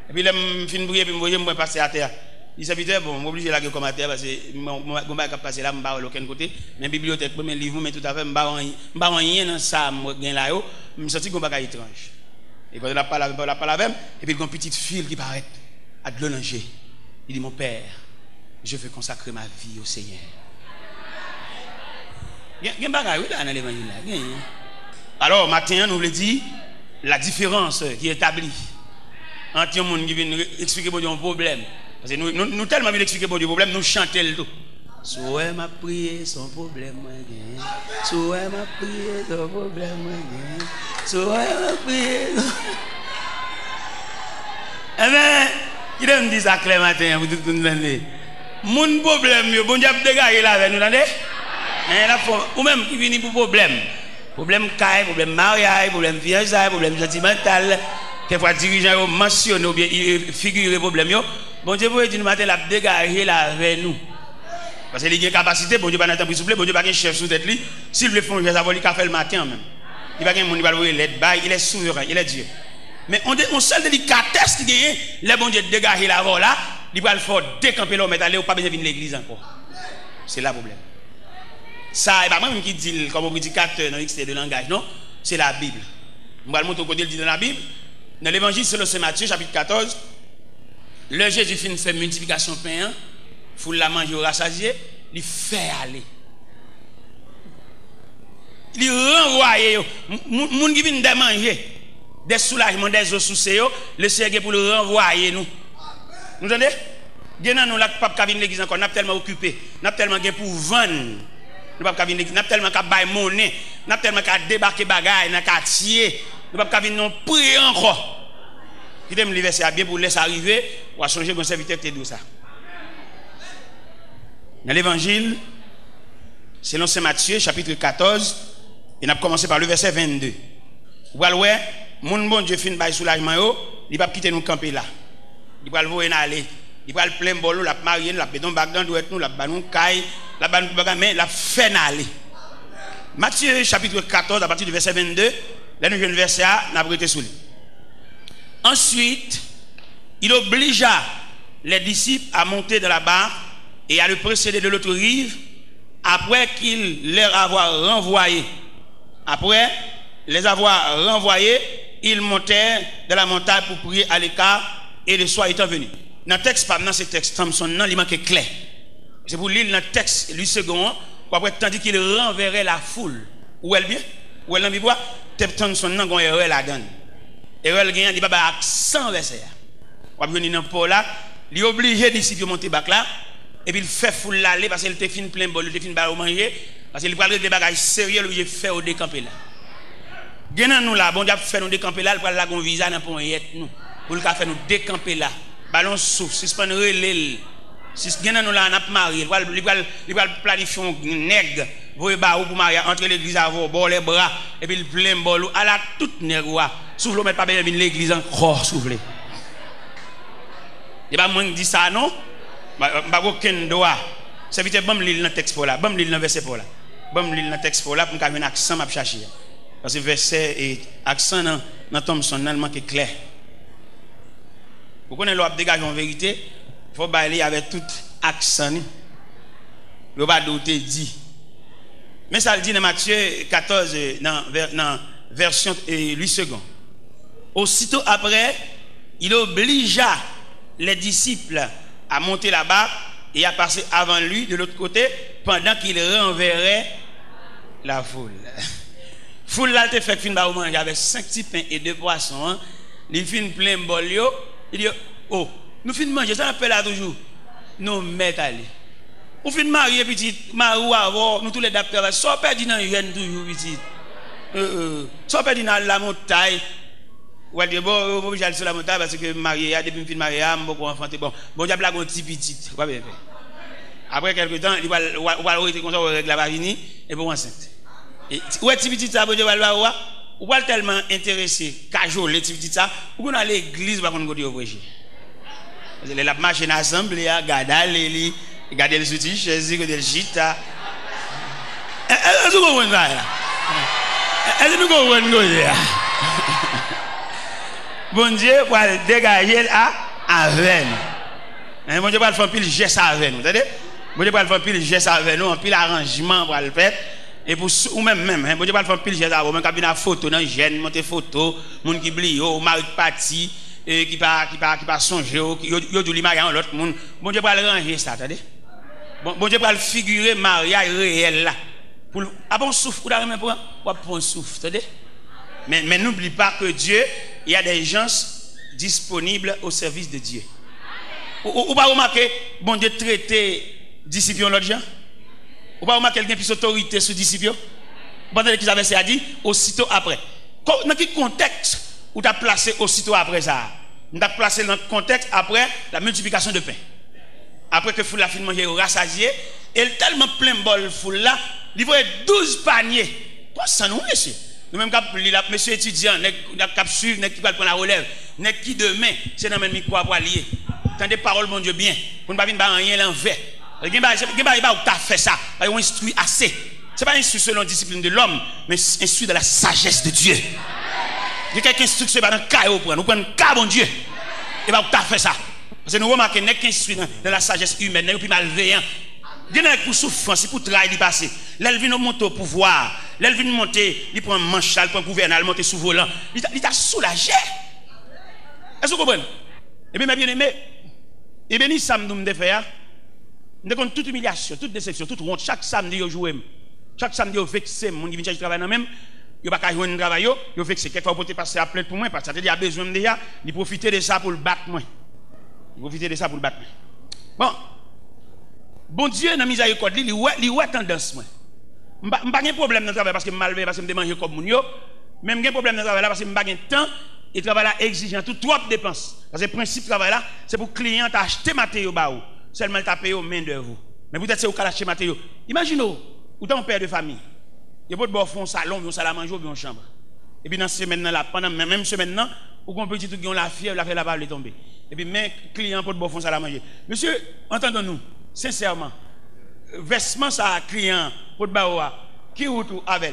Et puis je me finis de prier, et je me passer à terre. Il s'habite, bon, je suis obligé de la comme à terre parce que je ne vais pas passer là, je ne vais pas de aucun côté. Mais la bibliothèque, mes livres, mais tout à fait, je ne vais pas rien dans ça, je me sens que je ne vais pas étrange. Et quand on a parlé avec lui, et puis il y a une petite fille qui paraît à de l'olanger. Il dit, mon père, je veux consacrer ma vie au Seigneur. Il y a un bagage dans l'évangile. Alors, matin, nous voulons dire la différence qui est établie entre les gens qui viennent expliquer un problème. Parce que nous tellement bien expliquer un problème, nous chantons le tout. Souhait m'a prié, son problème moi gain. Souhait m'a prié, son problème moi gain. Souhait m'a prié. Eh bien, il me dit ça clair matin pour tout le monde. Mon problème, bon Dieu a dégagé là avec nous, attendez? Ou même qui vient pour problème. Problème caille, problème mariage, problème fiançailles, problème sentimental. Quelquefois, dirigeant mentionne ou bien figure problème. Bon Dieu, vous dire matin, la dégager là avec nous. Parce qu'il a une capacité, bon Dieu, pas n'attendre souple, bon Dieu, pas un chef sous tête lui. S'il veut faire un geste, il va faire le matin même. Il va gagner mon niveau, il est souverain, il est Dieu. Mais on seule délicatesse qui gagne, les bon Dieu dégager là, voilà, il va le faire décamper l'homme, mais aller ou pas besoin de venir l'église encore. C'est là le problème. Ça, c'est pas moi qui dit comme prédicateur dans l'extérieur de langage, non, c'est la Bible. Je vais le montrer au côté, il dit dans la Bible, dans l'évangile selon Saint Matthieu, chapitre 14, le Jésus finit faire multiplication de pain, foule la manger au rassasié, il fait aller. Il renvoie, moun qui vient de manger, des soulagements, des eaux sous le Seigneur pour le renvoyer nous. Vous entendez? Nous n'avons pas venir l'église encore, nous sommes tellement occupés, nous sommes tellement pour vendre. Nous n'avons pas venir l'église, nous sommes tellement qu'à bailler monnaie, nous sommes tellement qu'à débarquer bagaille dans le quartier, nous n'avons pas venir prier encore. Qui t'aime le verset bien pour laisser arriver, ou à changer mon serviteur qui te dit ça. Dans l'évangile, selon Saint Matthieu, chapitre 14, il a commencé par le verset 22. Vous voyez, mon bon Dieu fin bail soulagement, il va quitter nous camper là. Il va le voir aller. Il va le plein bolo, la marier, la pédon bac dans douette nous, la banon caille, la banon mais la fait aller. Matthieu chapitre 14 à partir du verset 22, là nous le verset A, n'a prêté sous lui. Ensuite, il obligea les disciples à monter dans la barque et à le précéder de l'autre rive après qu'il les avoir renvoyés. Après les avoir renvoyés, ils montèrent dans la montagne pour prier à l'écart et le soir étant venu. Dans le texte, dans ce texte, Samson, non, il manque clair. C'est pour lire dans le texte, lui second, après, tandis qu'il renverrait la foule. Où elle bien? Où elle en vit Samson, non, il y a la donne. Et elle gagne, il va avoir accent verset. On va venir dans Paul là, il est obligé d'ici de monter bac là, et puis il fait foule l'aller parce qu'il te fin plein bol, il te fin bal manger, parce qu'il parle des bagages sérieux, il fait au décamper là. Gagnant nous là, bon Dieu fait nous décamper là, il prend la gon visa dans pour nous, pour le faire nous décamper là. ballon souffle, suspendre relais. Si quelqu'un nous là n'a pas marié, il va planifier un nègre, vous ba ou pour marier entre l'église avant, bon les bras et puis le plein bol à la toute nègre. Souffle mettre pas bien l'église encore souffler. Et pas moi qui dit ça non, pas aucun droit. Ça veut dire bon lire dans texte pour là, bon lire dans verset pour là. Bon lire dans texte pour là pour qu'on ait un accent m'a chercher. Parce que verset et accent dans Thomson nan manque clair. Vous connaissez l'op dégager en vérité. Il faut bailler avec tout accent. Il ne faut pas douter dit. Mais ça le dit dans Matthieu 14, dans version 8 secondes. Aussitôt après, il obligea les disciples à monter là-bas et à passer avant lui de l'autre côté pendant qu'il renverrait la foule. Foule là, il fait fin de manger avec 5 petits pains et 2 poissons. Il fin plein bol. Il dit, oh. Nous finissons manger, ça appelle là toujours. Nous mettons aller. Nous finissons marier petit, marou avant, nous tous les adapteurs, ça perdu dans jeune toujours petit. Ça perdu dans la montagne. Ouais, bon, j'allais sur la montagne parce que marié, depuis que je suis marié, je beaucoup enfanté. Bon, j'ai un petit petit. Après quelques temps, il va arrêter comme ça, on règle la varini et pour enceinte. Ouais, petit petit, ça, je vais le ou pas tellement intéressé, cajole, les petits ça, ou qu'on a l'église, va qu'on go au la machine assemblée, garder le soutien, chaise, garder le gita. Est-ce que vous comprenez ça? Est-ce que vous comprenez ça? Bon Dieu, pour dégager à veine. Bon Dieu, pour faire pile geste à veine. Vous savez? Bon Dieu, pour faire pile geste à veine, un pile arrangement pour le faire. Et pour ou même, bon Dieu, pour faire pile geste à veine, même cabine à photo, dans gêne, monter photo, moun qui blie, mari parti. Et qui pas songer yo du mariage l'autre monde bon Dieu va le ranger ça attendez bon Dieu va le figurer mariage réel là pour bon souffle ou même pour un souffle attendez mais n'oublie pas que Dieu il y a des gens disponibles au service de Dieu ou pas remarquer bon Dieu traiter disciples l'autre gens ou pas remarquer quelqu'un plus autorité sur disciples bon Dieu qui avait ça dit aussitôt après dans quel contexte ou t'as placé aussitôt après ça. On t'a placé dans le contexte après la multiplication de pain. Après que foule la fin de manger rassasié, et tellement plein bol foule là, il voit 12 paniers. Pas ça nous monsieur. Nous même cap monsieur étudiant, cap suivre, qui va prendre la relève, qui demain c'est dans même micro pour lier. Tendez parole mon Dieu bien. Pour ne pas venir rien l'envers. Il t'a fait ça. Il instruit assez. C'est pas instruit selon la discipline de l'homme, mais instruit de la sagesse de Dieu. Il y a quelqu'un instruction dans le cas nous prenons le cas bon Dieu. Et va fait ça. Parce que nous remarquons qu'il y a instruit dans la sagesse humaine, et puis malveillant. Il y a pour souffrance, pour travail il passe. Là il vient monter au pouvoir, là il vient monter, il prend manche, il prend gouverneur, monter sous volant. Il t'a soulagé. Est-ce que vous comprenez? Et bien mes bien-aimés, et béni samedi me faire. Nous avons toute humiliation, toute déception, toute honte. Chaque samedi vous jouez. Chaque samedi vous vexez, mon qui vient chercher travail même. Yo pas ka joindre travail yo fait que quelquefois pour te passer à plainte pour moi parce que ça il a besoin déjà de profiter de ça pour le battre moi. Profiter de ça pour le battre. Bon Dieu dans miséricorde il ouais tendance moi. M'pa pas problème dans travail parce que malveillant parce que me manger comme moun yo, même gain problème dans travail là parce que m'pa gain temps et travail là exigeant tout trop dépenses. Parce que le principe travail là c'est pour client acheter matériaux ba ou seulement t'a payer main d'œuvre. Mais peut-être c'est au cas acheter matériaux. Imaginez ou ton père de famille il faut de faire un salon, un salle à manger ou une chambre. Et puis dans cette semaine là, pendant même semaine là, ou qu'on petit tout qui ont la fièvre, la balle tomber. Et puis mes clients pour de faire un salle à manger. Monsieur, entendons-nous, sincèrement, vêtement ça client pour de baoua, qui ou tout avec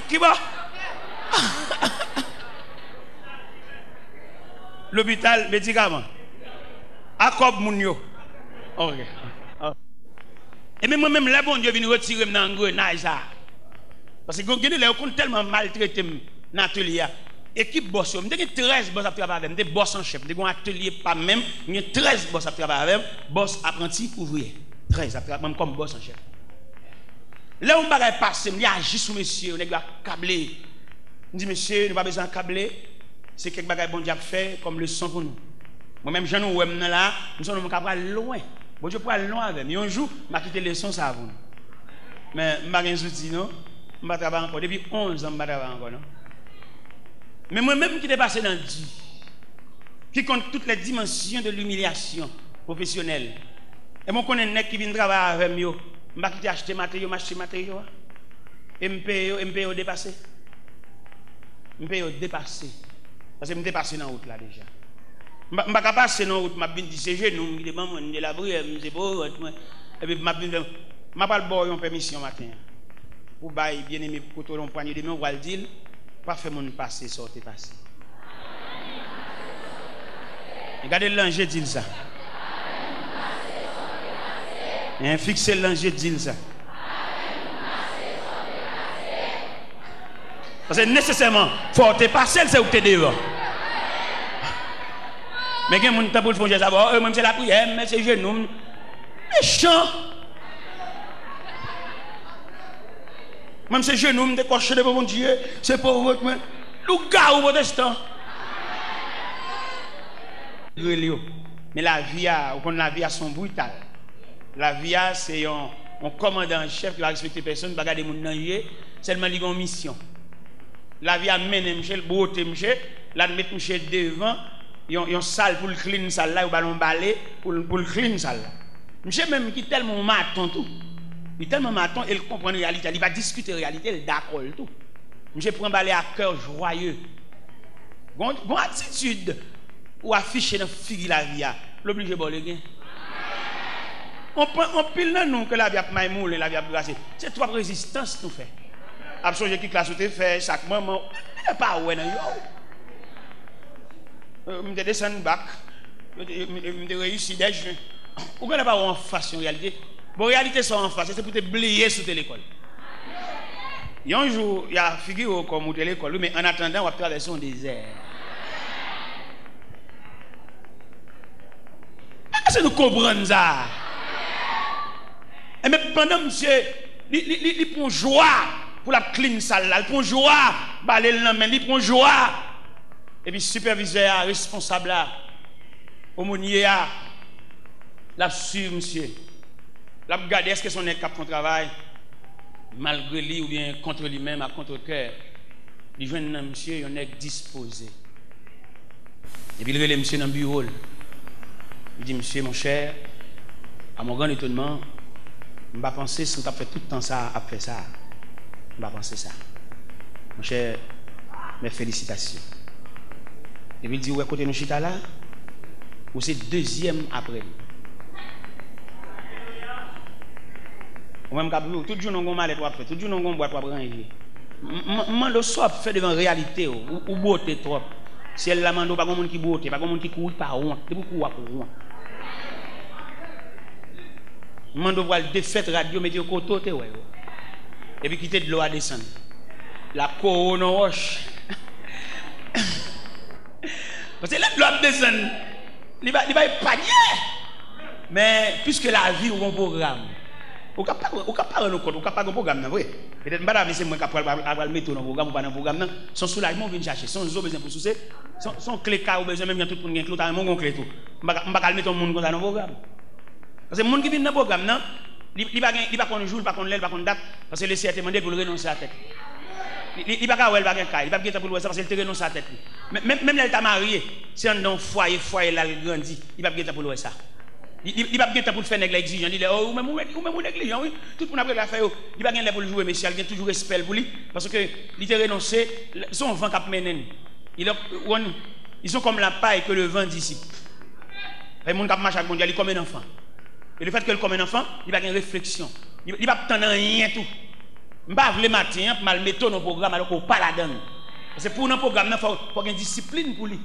qui va l'hôpital médicament. Accob moun yo. OK. Et même moi-même, là, bon Dieu vient retirer dans l'engrenage ça. Parce que quand on tellement maltraité dans l'atelier, équipe boss, je suis 13 boss à travailler avec, je suis boss en chef, je suis un atelier pas même, je suis 13 boss à travailler avec, boss apprenti ouvrier. 13 à travailler même comme boss en chef. Là, on va passer, je agis sur monsieur, on est câblé. Je dis, monsieur, nous n'avons pas besoin de câbler, c'est quelque chose que bon Dieu a fait comme leçon pour nous. Moi-même, je suis là, nous sommes loin. Bon, je peux aller loin avec mais un jour, je vais quitter les leçons, ça vous. Mais je n'ai pas de non. Je vais travailler encore. Depuis 11 ans, je vais travailler encore. Non? Mais moi-même qui est passé dans 10, qui compte toutes les dimensions de l'humiliation professionnelle. Et moi, je connais un mec qui vient travailler avec moi, je vais quitter acheter matériaux, m'acheter matériaux, et je paye au dépassé. Je paye au dépassé. Parce que je me dépasse dans la route là déjà. Je ne vais pas passer dans la route, je vais dire c'est genou, je vais dire la brûle, c'est beau, et puis je vais pas le boire en permission matin. Pour bailler bien aimé pour tout le poignet de main, on va le dire, pas faire mon passer, sortir passer. Regardez l'ange dit ça. Fixez l'ange dit ça. Parce que nécessairement, il faut te passer, c'est où tu es devant. Mais quand on pour le faire ça, même c'est la prière, mais c'est genou. Méchant. Même c'est genou, me décocher devant mon Dieu, c'est pour votre main. Le gars ou protestant. Mais la vie a son brutal. La vie a, c'est un commandant en chef qui va respecter personne, qui va garder mon danger, seulement il a une mission. La vie a mené Michel, beauté Michel, la mettre Michel devant, il y a une salle pour le clean salle là, ou ballon balai pour le clean salle là. Michel même qui est tellement maton tout. Il est tellement maton, il comprend la réalité, il va discuter la réalité, il d'accord tout. Michel prend balai à cœur joyeux. Bonne attitude ou afficher dans figure la vie, l'obligé de le gain. On pile dans nous que la vie a maïmoule et la vie a brassé. C'est trois résistances nous fait. Absolument qui classe où tu fais chaque moment, il n'est pas ouais dans yo. Je descends bac, je réussis des jeux. Ou bien pas en face en réalité. Bon, réalité sont en face, c'est pour te blier sous l'école. Il y a un jour, il y a figure comme au l'école, mais en attendant, on va traverser un désert. Est-ce que nous comprenons ça? Et mais pendant monsieur, il prend joie pour la clean salle là, il prend joie, balai le main, il prend joie. Et puis superviseur, responsable là, aumônier là, la suivre monsieur. La regarder est-ce que son est cap de travail malgré lui ou bien contre lui-même à contre-cœur. Il joue un monsieur, il est disposé. Et puis il relève monsieur dans le bureau. Il dit monsieur mon cher, à mon grand étonnement, je ne vais pas penser si on a fait tout le temps ça à faire ça. Je ne vais pas penser ça. Mon cher, mes félicitations. Et puis il dit ouais côté nous chita là, ou c'est deuxième après. Ou même tout jour nous mal pour faire, tout jour nous boire pour ranger. Mando soit fait devant réalité ou beauté trop. Si elle la mando pas monde qui beauté, pas monde qui court pas honte, c'est beaucoup pour honte. Mando voir défaite radio mettre au côté ouais. Et puis quitter de l'eau à descendre. La corona roche. Parce que l'eau à descendre, il va épargner. Mais puisque la vie ou un programme, ou pas un programme, vrai. Peut-être madame c'est moi qui va mettre dans le programme ou pas dans le programme, son soulagement vient chercher, son besoin pour soucier, son clé car ou besoin même tout pour gagner clé, t'as mon clé tout. On va mettre ton monde dans le programme. Parce que le monde qui vient dans le programme, il va qu'on jour, il va qu'on l'aile, il va qu'on date, parce que le CRT demandé pour renoncer à la tête. Il va pas il va pas pour le parce qu'il te renonce à la tête. Même là il t'a marié, c'est un foyer là il grandit, il va pas pour le ça. Il va pas pour faire nèg exigeant, il dit oh ou même négligent oui, tout le monde après la faire, il va pas pour le jouer mais il a toujours respect pour lui parce que il te renoncé, son vent cap menen. Ils sont comme la paille que le vent dissipe. Les monde cap marche avec mondial, il comme un enfant. Et le fait que le comme un enfant, il va avoir une réflexion. Il va pas attendre rien tout. Je pas le matin pour mal mettre dans le programme alors qu'on pas la donne. Parce que pour un programme, il faut avoir une discipline pour lui.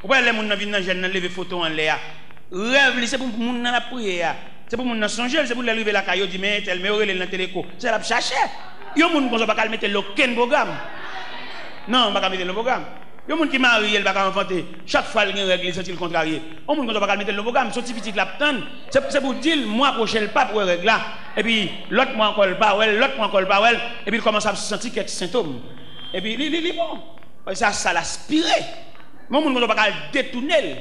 Vous voyez les gens qui viennent dans lever photo en l'air. Rêve, c'est pour les gens dans la prière. C'est pour les gens dans songer, c'est pour les lever la caillou dit mais tel me relève dans téléco. C'est la chercher. Il y a des gens qui ne pas mettre aucun programme. Non, pas mettre le programme. Il y a des gens qui marient, ils ne pas inventer. Chaque fois qu'il y a une règle, ils sont contrariés. Il y a des gens qui ne pas mettre le programme. Ils sont petits la c'est pour dire, moi, prochain le pas pour règle là. Et puis, l'autre, moi, encore le pas, l'autre, moi, encore le pas, et puis, il commence à se sentir quelques symptômes. Et puis, il est bon. Ça l'aspire. Mais il ne pas le détourner.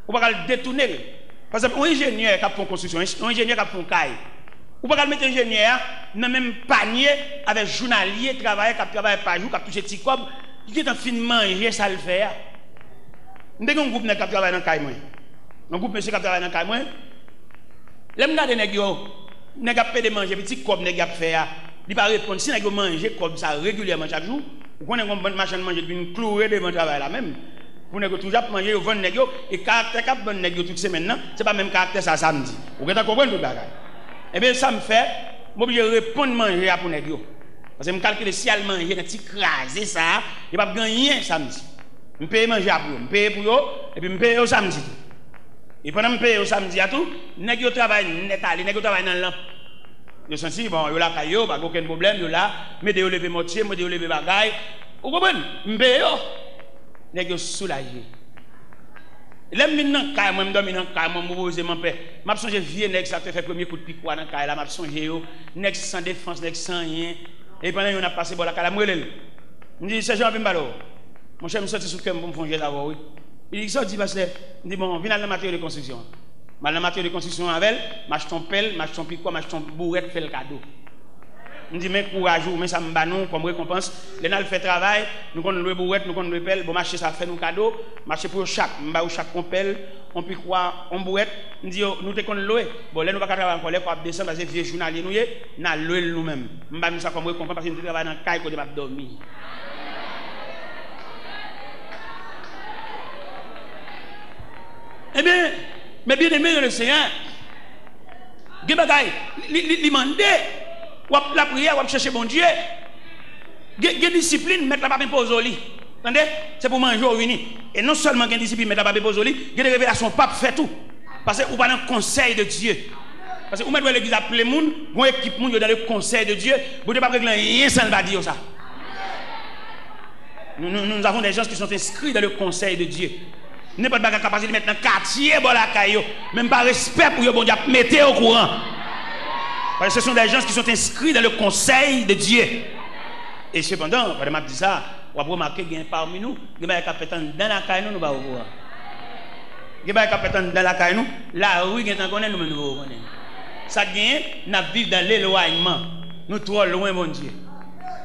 Il ne pas le détourner. Par exemple, un ingénieur qui a fait une construction, un ingénieur qui a fait une caille. Ou pas mettre un ingénieur dans le même panier avec journalier, travailleur qui travaille par jour, qui a touché petit cob, qui est en fin de manger, ça le fait. Nous avons un groupe qui travaille dans le caille. Un groupe monsieur qui travaille dans le caille. Les gens qui ne pas manger petit cob nèg a fait il pas répondre si nèg manger comme ça régulièrement chaque jour ou connaît une bonne machine manger puis clouer devant travail là même pour nèg toujours manger au vendre nèg et caractère cap bonne nèg toute semaine là c'est pas même caractère ça samedi vous avez comprendre tout bagaille et bien ça me fait m'obligé répondre manger pour nèg parce que me calculer si elle manger un petit craser ça il pas gagner samedi me payer manger pour me payer pour eux et puis me payer au samedi. Et pendant que je paye au samedi à tout, nèg yo travail net ali, nèg yo travail dans lampe. Yo senti bon, yo la kayo, pas aucun problème, yo là, mais de yo lever mortier, moi de yo lever bagaille. Vous comprenez? M'paye yo. Nèg yo soulagé. L'aime nan kay moi m'dormi nan kay moi m'poser mon père. M'a songé vieux nèg ça te fait premier coup de pic dans kay là, m'a songé yo, nèg sans défense, nèg sans rien. Et pendant on a passé bon la kay là m'relel. M'dit c'est Jean Pimbalo. Mon cher me sorti sous cœur pour me fonger d'abord oui. Il dit parce que il dit bon, viens dans la matière de construction. Dans la matière de construction avec, m'achète ton pelle, m'achète ton piquois, m'achète ton bourrette, fait le cadeau. Il dit mais courage, mais ça me bat nous comme récompense. Les nal fait travail, nous connaissons le bourrette, nous connaissons le pelle, bon marché ça fait nous cadeau, marché pour chaque, m'ba ou chaque on pelle, on piquois, on bourrette, il dit nous te connaissons louer. Bon là nous pas travailler encore, les pour descendre parce que vieux journalier nous y, n'a louer nous-mêmes. M'ba nous ça comme récompense parce que nous travaillons dans caille côté m'a dormir. Eh bien, mais bien aimé dans le Seigneur, il demande, la prière, ou chercher bon Dieu, il y a discipline, mettre la pape pose au lit. Attendez, c'est pour manger au vini. Et non seulement il y a discipline, mettre la pape pose au lit, il y a des révélations, pape fait tout. Parce que vous pas dans le conseil de Dieu. Parce que vous mettez l'église à plein le monde, vous équipe monde dans le conseil de Dieu, vous ne pouvez pas régler rien sans le dire ça. Nous avons des gens qui sont inscrits dans le conseil de Dieu. N'est pas de capacité de mettre dans le quartier, bon la caillou, même pas respect pour eux, bon Dieu, mettez au courant. Parce que ce sont des gens qui sont inscrits dans le conseil de Dieu. Et cependant, quand je dis ça, on va remarquer qu'il y a parmi nous, il y a des capitaines dans la caillou, nous ne pouvons pas voir. Il y a des capitaines dans la caillou, la rue, il y a des connaît, nous ne pouvons pas. Ça gagne, nous vivons dans l'éloignement. Nous trop loin, mon Dieu.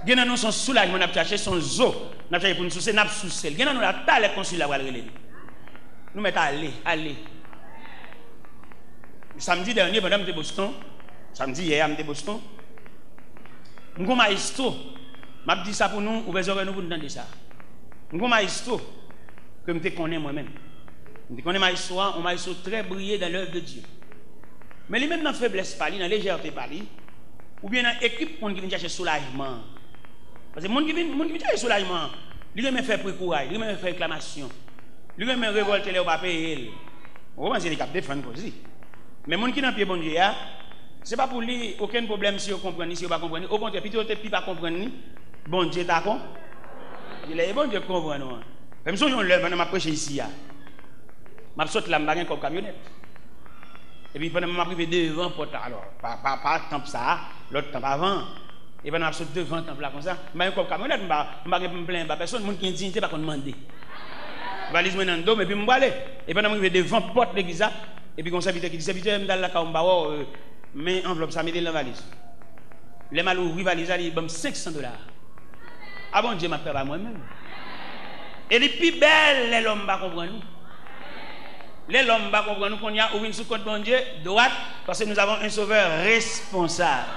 Il y a nous son soulagement, nous avons cherché son zoo, nous avons cherché pour nous soucier, nous avons soucié. Il y a nous la taille, les consuls, nous mettons aller. Samedi dernier, pendant que j'étais à Boston, samedi hier, j'étais à Boston, nous avons un maestro, je dis ça pour nous, ouvrez nous pour nous entendre ça. Nous avons un maestro que je connais moi-même. Je connais un maestro très brillant dans l'œuvre de Dieu. Mais lui même dans la faiblesse, dans la légèreté, ou bien dans l'équipe qui vient chercher soulagement. Parce que les gens qui viennent chercher soulagement, ils vient faire pour courage, ils vient faire réclamation. Lui même révolter les au papier. On va essayer de défendre aussi. Mais les gens qui n'ont pas bon Dieu, ce n'est pas pour lui aucun problème si vous comprenez, si vous ne comprenez pas. Au contraire, plutôt que pas comprendre, bon Dieu d'accord. Il est bon Dieu comprendre. Même si on lève, on m'a prêché ici. Je saute là, je comme camionnette. Et puis pendant que je suis devant porte, alors pas temps ça, l'autre temps avant. Et pendant que je saute devant temps là comme ça, je suis comme camionnette, je ne me plains pas personne, les gens qui ont dignité, pas qu'on demande. Valise moi dans le dos et puis me aller et pendant que je vais devant porte l'église et puis qu'on serviteur qui dit serviteur me dans la caomba mais enveloppe ça mettez dans la valise les mal ouvrir valise il donne $500 ah bon Dieu m'a fait par moi-même et les plus belles les l'homme pas comprendre nous les l'homme pas comprendre nous qu'on y a ouvrir sous compte bon Dieu droite parce que nous avons un sauveur responsable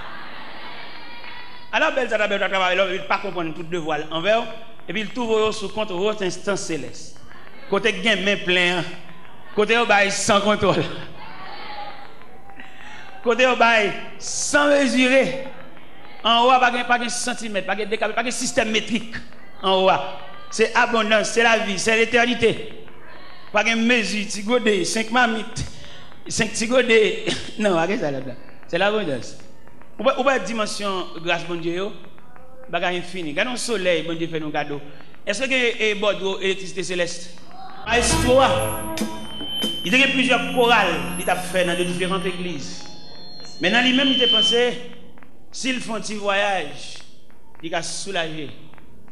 alors belle ça belle travail là il pas comprendre tout devoir envers et puis il trouve sous compte votre instance céleste. Côté gain main plein, côté au bail sans contrôle, côté au bail sans mesurer, en haut pas de centimètre, pas de décalé, pas de système métrique, en haut c'est abondance, c'est la vie, c'est l'éternité, pas de mesure, tigodé, 5 mamites, 5 tigodé, non, c'est l'abondance. Ou pas dimension grâce bon Dieu, bagage infini, quand on soleil, bon Dieu fait nos cadeaux. Est-ce que Bordeaux électricité céleste? Maestro, il y a plusieurs chorales qu'il a fait dans de différentes églises. Mais dans lui-même, il a pensé, s'il font un petit voyage, il a soulagé.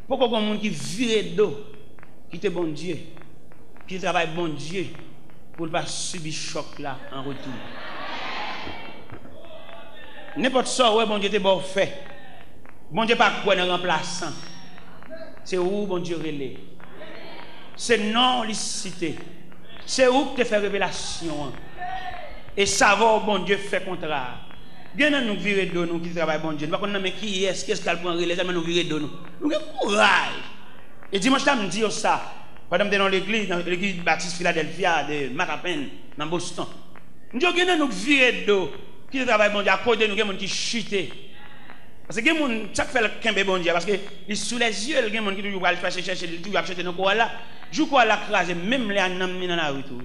Pourquoi il y a des gens qui virent d'eau, qui te bon Dieu, qui travaille bon Dieu, pour ne pas subir choc là en retour. N'importe ça, ouais, bon Dieu, t'es bon fait. Bon Dieu, pas quoi dans remplaçant. C'est où bon Dieu relais. c'est non licité. C'est où que tu fais révélation. Et savoir bon Dieu fait contraire. Bien nous virer de nous qui travaillent bon Dieu. Nous ne mais qui est-ce qu'elle prend relais, nous virer de nous. Nous avons courage. Et dimanche là me dit ça. Pendant que dans l'église Baptiste Philadelphia de Matapen dans Boston. Nous avons virer de qui travaillent bon Dieu à côté nous gens qui chutent. Parce que les gens chaque fait le kembe bon Dieu parce que sous les yeux les gens qui toujours va chercher toujours acheter dans quoi là. Je crois la craser même les anam dans la rue tout.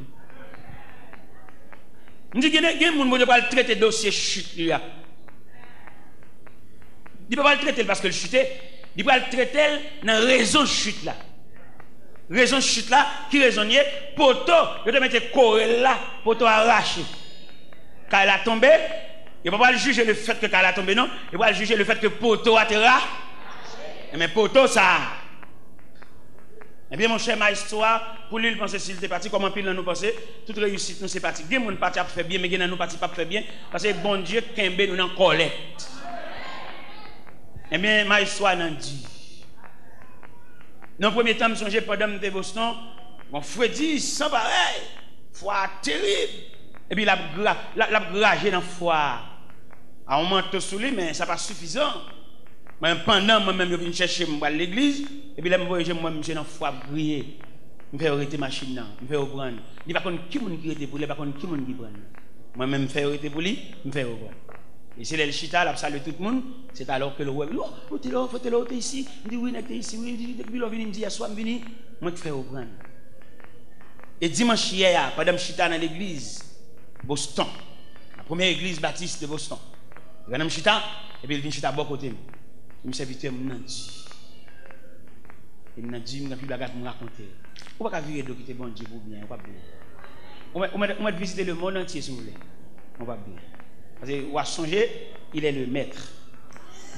Nous dit que les gens va traiter dossier chute là. Il peut pas le traiter parce que le chute, il peut le traiter dans raison chute là. Raison chute là qui raisonnier poteau, il te mettre corps là, poteau arraché. Quand elle a tombé, il ne va pas juger le fait que quand elle a tombé non, il va juger le fait que poteau a été arraché. Mais poteau ça. Eh bien, mon cher ma histoire, pour lui, il pense s'il était parti, comment pile nous penser, toute réussite nous c'est parti. Il y a des gens qui fait bien, mais il y a des gens qui pas fait bien, parce que bon Dieu, Kembe nous en collecte. Eh bien, ma histoire n'en dit. Dans le premier temps, je me suis pendant de Boston, mon frère dit, sans pareil, foi terrible. Et puis, il a gragé dans la foi. À un moment, sous lui, mais ça n'est pas suffisant. Mais pendant moi-même, je viens chercher à l'église, et puis là, je me moi, je suis dans la foi briller. Je fais arrêter ma machine, je fais reprendre. Il n'y a pas qui qui arrête pour lui, il n'y a pas qui qui prend. Moi-même, je fais arrêter pour lui, je fais reprendre. Et c'est le chita, là, salue tout le monde. C'est alors que le roi dit, oh, t'es là, t'es ici. Il dit, oui, t'es ici, oui. Depuis qu'il vient, il me dit, à soir, je viens, moi, je fais reprendre. Et dimanche hier, pendant que je suis dans l'église, Boston, la première église baptiste de Boston, je suis là, et puis il vient chita à bon côté. Il me serviteur, il m'a dit. Il m'a dit, il m'a plus de bagarre pour me raconter. On ne va pas virer de quitter bon Dieu pour bien, on va visiter le monde entier si vous voulez. On va bien. Parce que on va songer, il est le maître.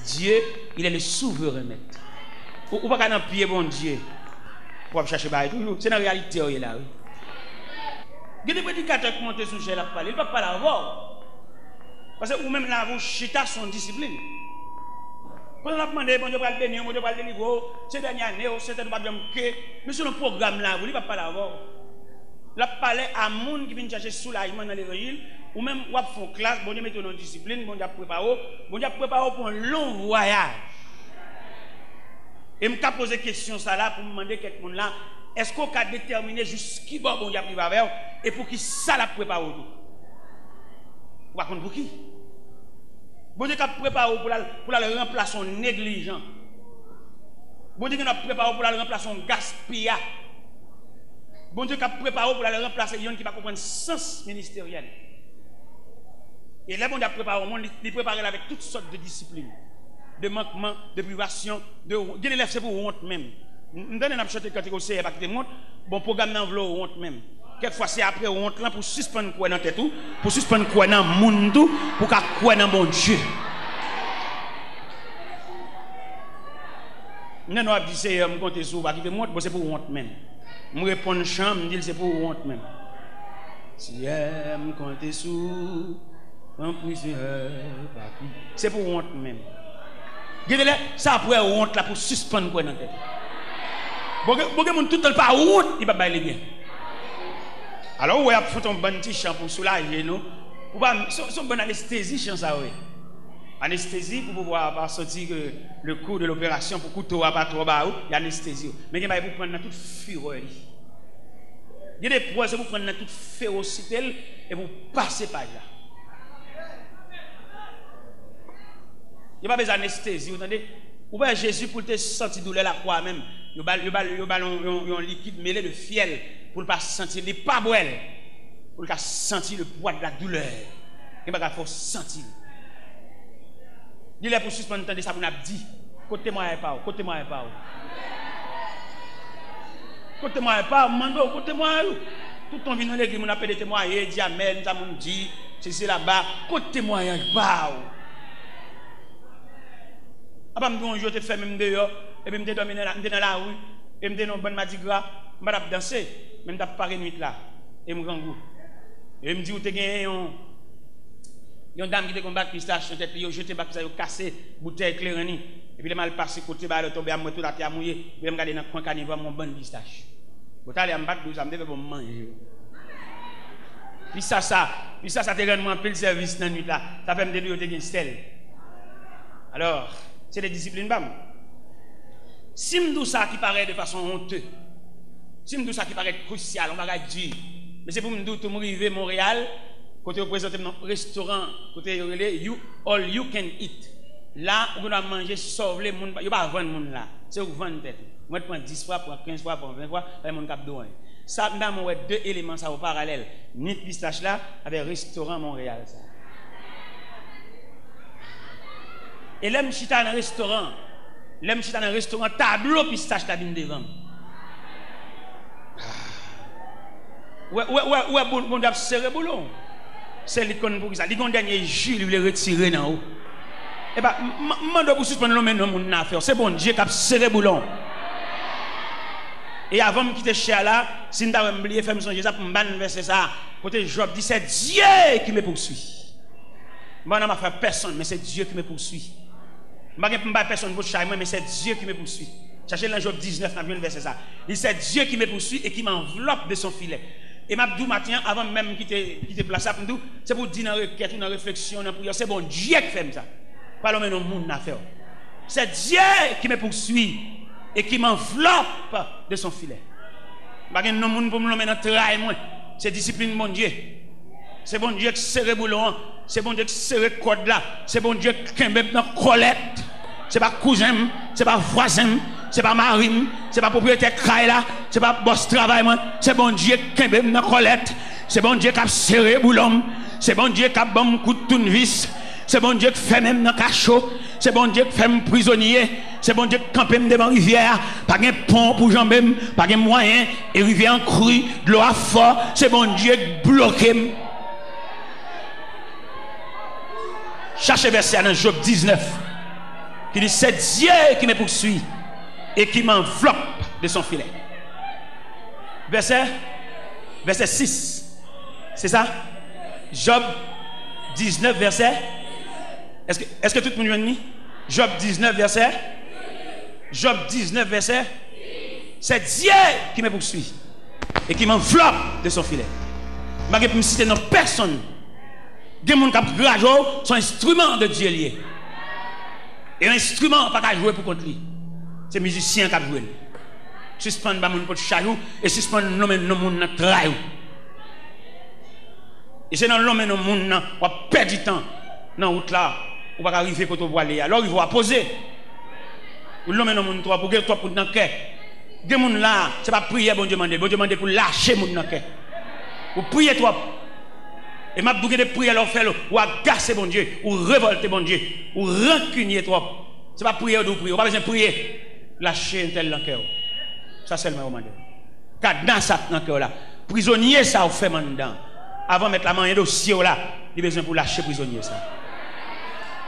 Dieu, il est le souverain maître. On ne va pas pied bon Dieu pour chercher bail toujours. C'est la réalité là. Il y a des prédicateurs qui montent sur la parole, il ne va pas l'avoir. Parce que vous-même là, vous chita son discipline. Quand on a demandé, bon Dieu va le bénir, bon Dieu va le délivrer, ces dernières années, c'est un peu mais sur le programme là, vous ne va pas l'avoir. La parler à monde qui vient chercher soulagement dans l'évangile, ou même ou font classe, bon Dieu met dans discipline, bon Dieu prépare pour un long voyage. Et me poser question ça là pour me demander quelqu'un là, est-ce qu'on a déterminé jusqu'à bon Dieu privé avec et pour qui ça la prépare tout. Ou pas pour qui? Bon Dieu a préparé pour la remplacer son négligent. Bon Dieu a préparé pour la remplacer son gaspillage. Bon Dieu a préparé pour la remplacer les gens qui ne comprennent pas le sens ministériel. Et là, bon Dieu a préparé au monde, il prépare avec toutes sortes de disciplines, de manquements, de privations, de l'élève c'est pour honte même. Nous donnons un chanter quand il y a pas de honte, bon programme d'enveloppe honte même. Quelquefois c'est après honte là pour suspendre quoi dans tête tout, pour suspendre quoi dans monde tout, pour qu'à quoi dans bon Dieu. Non non dit c'est me compter sur pas qui fait honte, c'est pour honte même. Me répondre chambre, me dit c'est pour honte même. Si me compter sur un plusieurs papier, c'est pour honte même. Regardez ça après honte là pour suspendre quoi dans tête. Bon mon tout le pas honte, il va pas aller bien. Alors, on a fait un bon petit chant pour soulager nous. C'est une bonne anesthésie, chant ça, oui. Anesthésie pour pouvoir sortir le cours de l'opération pour couteau à pas trop bas, il y a anesthésie. Mais il y a pour prendre toute fureur. Il y a des poids pour prendre toute férocité et pour passer par là. Il n'y a pas besoin d'anesthésie, vous entendez? Ou bien Jésus pour te sentir douleur la croix même. Il y a un liquide mêlé de fiel pour ne pas sentir les pas boire pour ne pas sentir le poids de la douleur. Il n'y a pas de sentir. Il est pour suspendre ça pour nous dire côté-moi et pas, côté-moi et pas. Côté-moi et pas, mando côté-moi. Tout ton vient dans l'église, on appelle des témoignages, dit amen, ça m'ont dit, c'est là-bas, côté-moi et pas. Après, je te fais même dehors, et puis je dormi dans la rue, et je me dans bon mardi gras, je vais danser, mais je vais pas nuit là, et je me rends goût. Et je me dis, vous avez une dame qui te combat pistache, je jeté bac ça, cassé, bouteille clairani, et puis le mal passé côté, bah le tomber à moi tout la terre mouillée, et je me regarder dans le coin carnivore mon bon pistache. Vous allez me battre, ça me devait manger. Puis ça te rend moins pile service dans la nuit là. Ça fait me dire que tu es stèle. Alors, c'est des disciplines bam. Si je dis ça qui paraît de façon honteuse, si je dis ça qui paraît crucial, on va dire, mais c'est pour me dire que je arrive à Montréal, côté représenter un restaurant, côté all you can eat. Là, on doit manger sauve les monde, il ne pas vendre monde là. C'est vous vendre tête. Moi je prends 10 fois, pour 15 fois, pour 20 fois, et mon cap douane. Ça dans moi deux éléments ça au parallèle. Ni pistache là avec restaurant Montréal ça. Et l'aime chita dans restaurant. L'aime chita dans restaurant tableau pistache là bin devant. Ouais bon d'ab serré boulon. C'est l'icône pour ça. L'icône dernier jus il voulait retirer dans haut. Et bah mande pour suspendre l'homme dans mon affaire. C'est bon Dieu qui a serré boulon. Et avant de quitter chez là, si je t'avais oublié faire me songer ça pour me banner verser ça, côté Job dit c'est Dieu qui me poursuit. Moi, je n'ai pas fait personne, mais c'est Dieu qui me poursuit. Je n'ai pas personne pour chercher moi, mais c'est Dieu qui me poursuit. Cherchez dans Job 19, dans le verset ça. Il c'est Dieu qui me poursuit et qui m'enveloppe de son filet. Et m'a dit matin, avant même quitter place, c'est pour dire dans la requête, dans la réflexion, dans la prière, c'est bon Dieu qui fait ça. Pas l'homme dans le monde n'a fait. C'est Dieu qui me poursuit et qui m'enveloppe de son filet. Je ne sais pas pour me mettre dans le travail. C'est discipline mon Dieu. C'est bon Dieu qui serre boulon. C'est bon Dieu qui serre code là. C'est bon Dieu qui est dans colette. C'est pas cousin, c'est pas voisin, c'est pas mari, c'est pas propriétaire craille là, c'est pas boss travail. C'est bon Dieu qui est dans colette. C'est bon Dieu qui a serré boulon. C'est bon Dieu qui a bon coup de tournevis. C'est bon Dieu qui fait même dans cachot. C'est bon Dieu qui fait me prisonnier. C'est bon Dieu qui campe devant la rivière. Pas de pont pour jamber, pas de moyen. Et rivière en crue, de l'eau à fort. C'est bon Dieu qui bloque. Cherchez verset dans Job 19. Qui dit c'est Dieu qui me poursuit et qui m'enveloppe de son filet. Verset 6. C'est ça? Job 19, verset. Est-ce que tout le monde dit? Job 19, verset. Job 19, verset. C'est Dieu qui me poursuit et qui m'enveloppe de son filet. Je ne vais pas citer personne. Des gens qui ont grave sont instruments de Dieu lié. Et un instrument pas qu'à jouer pour contre lui. C'est musicien qui a joué. Suspendre les gens pour chajou et suspendre l'homme dans le travail. Et c'est dans l'homme dans le monde on va perdre du temps dans la route là. On va arriver quand on va aller. Alors il va poser. L'homme dans le monde pour que toi pour dans le cœur. Des gens là, c'est pas prier bon Dieu demander. Bon Dieu demander pour lâcher mon dans le cœur. Pour prier toi. Et m'a bouquet de prier alors faire ou agacer bon Dieu, ou révolter bon Dieu, ou rancunier toi. C'est pas prier ou prier, on pas besoin de prier. Lâcher un tel dans le cœur. Ça seulement au mandé. Cadence ça dans le cœur là. Prisonnier ça ou fait mandant. Avant de mettre la main dans dossier là, il a besoin pour lâcher prisonnier ça.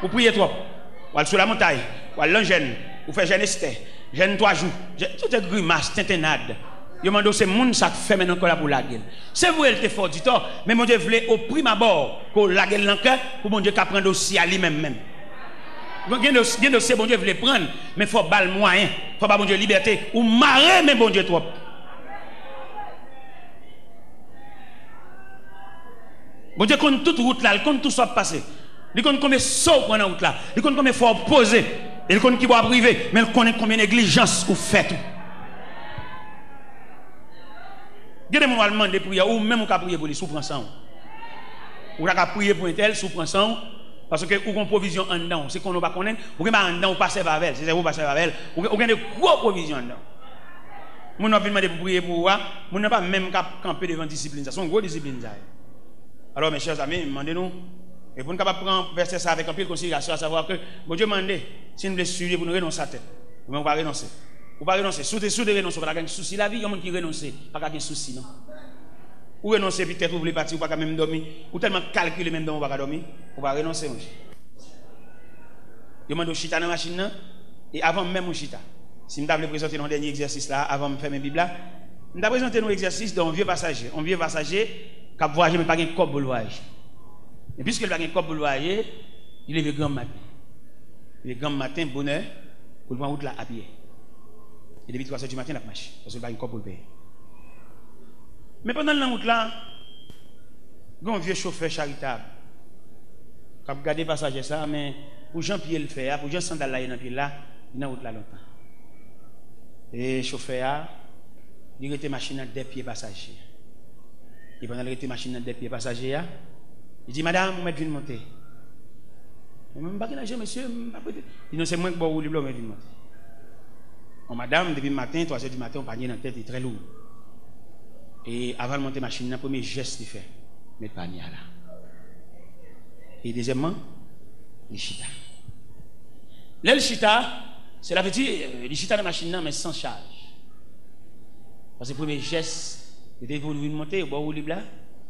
Ou prier toi. Ou aller sur la montagne, ou aller l'engène, ou faire jeûne Esther, jeûne 3 jours. Tout est grimace, tintinade. Je me demande, c'est le monde qui fait maintenant pour la gueule. C'est vous, elle te fort du temps, mais mon Dieu voulait au prime abord que la gueule dans le cœur pour mon Dieu qui prenne aussi à lui-même. Il y a des dossiers, bon Dieu voulait prendre, mais il faut pas le moyen, il faut pas bon Dieu liberté, ou marrer, mais bon Dieu trop. Bon Dieu compte toute route là, il compte tout ça passer. Il compte combien de sauts prendre la route là, il compte combien de fois poser, il compte qui va priver, mais il compte combien de négligence ou fait. Gardez mon allemand de prière ou même on peut prier pour les sous-prend ça. Ou on peut prier pour un tel sous-prend ça parce que ou qu'on provision en dedans, c'est qu'on ne pas connaître, ou que en dedans on passe par elle, c'est vous passer par elle, ou on a des gros provisions en dedans. Mon n'a pas demandé pour prier pour moi, mon n'a pas même camper devant discipline, ça sont gros discipline ça. Alors mes chers amis, demandez-nous et pour nous capable prendre verset ça avec un peu de considération à savoir que bon Dieu mande si nous voulons suivre pour nous renoncer à tête. Mais on va renoncer. Ou pas renoncer, sous de renoncer, pas de souci. La vie, il y a des gens qui renoncent, pas de souci, non. Ou renoncer, peut-être, vous voulez partir, ou pas même dormir, ou tellement calculer même dans vous pas dormir, ou pas renoncer. Je demande au chita dans la machine, et avant même au chita, si je voulais présenter nos dernier exercice là, avant de faire mes Bibles là, je vais présenter nos exercices d'un vieux passager. Un vieux passager qui a voyagé, mais pas de cop pour le voyage. Et puisqu'il n'a pas de cop pour le voyage, il est le grand matin. Le grand matin, bonheur, pour le prendre route là à pied. Et depuis 3 heures du matin, il a marché. Parce qu'il n'a pas une cop pour le payer. Mais pendant la route là, il y a un vieux chauffeur charitable qui a regardé passager ça, mais pour Jean-Pierre le faire, pour Jean Sandal là, dans pied là, il a route là longtemps. Et le chauffeur, il était machine à des pieds passagers. Et pendant qu'il était machine à des pieds passagers, il dit madame, vous m'êtes monter. Je ne sais pas qui monsieur, il ne sait moins que vous voulez monter. Madame, depuis le matin, 3h du matin, on panier dans la tête est très lourd. Et avant de monter la machine, le premier geste qu'il fait, mettre le panier là. Et deuxièmement, le chita. Là, le chita, c'est la petite, le chita de la machine, mais sans charge. Parce que le premier geste, il vous monter, au libre là,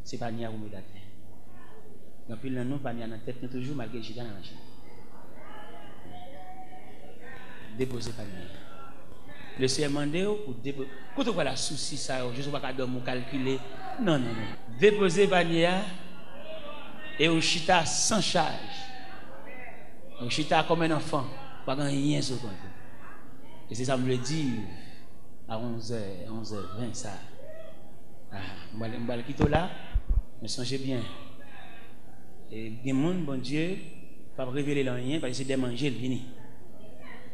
c'est le panier à vous mettre la tête. Donc, puis nous, panier dans la tête, nous toujours malgré le chita dans la machine. Déposer panier. Le CMD pour déposer. Quand on voit la souci, ça, je ne sais pas comment calculer. Non, non, non. Déposer panier et au chita sans charge. Au chita comme un enfant, pas rien sur compte. Et c'est ça me le dit à 11h, 11h20 ça. Je vais le quitter là, mais songez bien. Et il y a des gens, bon Dieu, pas révéler rien parce que c'est des manger, il vient.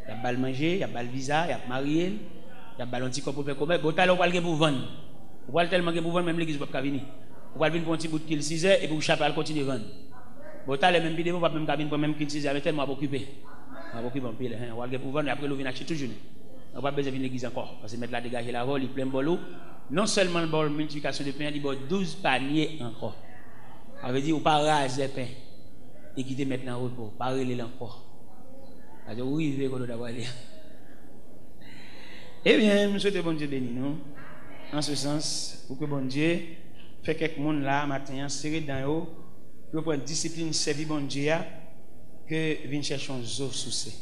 Il y a bal manger, il y a bal visa, il y a marié, il y a bal anti pour faire commerce. Bon, t'as le pour vendre. Vous voyez tellement que pour vendre, même l'église ne peut pas venir. Vous voyez pour un petit bout de kill 6h et pour chaper, continuer à vendre. Bon, t'as les mêmes vidéos, pas même cabine pour même kill 6h, avec tellement à occupé. À occuper un peu, vous voyez pour vendre, et après, vous venez acheter toujours. On va pas besoin de l'église encore. Parce que mettre la dégager la vol, il plein bolo. Non seulement le bol multiplication de pain, il y a 12 paniers encore. Ça veut dire, vous ne pas raser le pain et quitter mettre dans le repos, pas reler encore. Alors, oui, il veut d'avoir les. Eh bien, je souhaite bon Dieu béni nous. En ce sens, pour que bon Dieu fait quelques monde là, matin, serré dans eux, pour prendre discipline, servir bon Dieu, que vienne chercher un zo souci.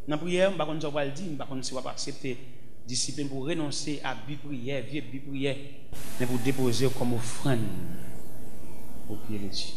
Dans la prière, je ne sais pas le dire, je ne sais pas accepter discipline pour renoncer à vie prière, vieux vie prière, mais pour déposer comme offrande au pied de Dieu.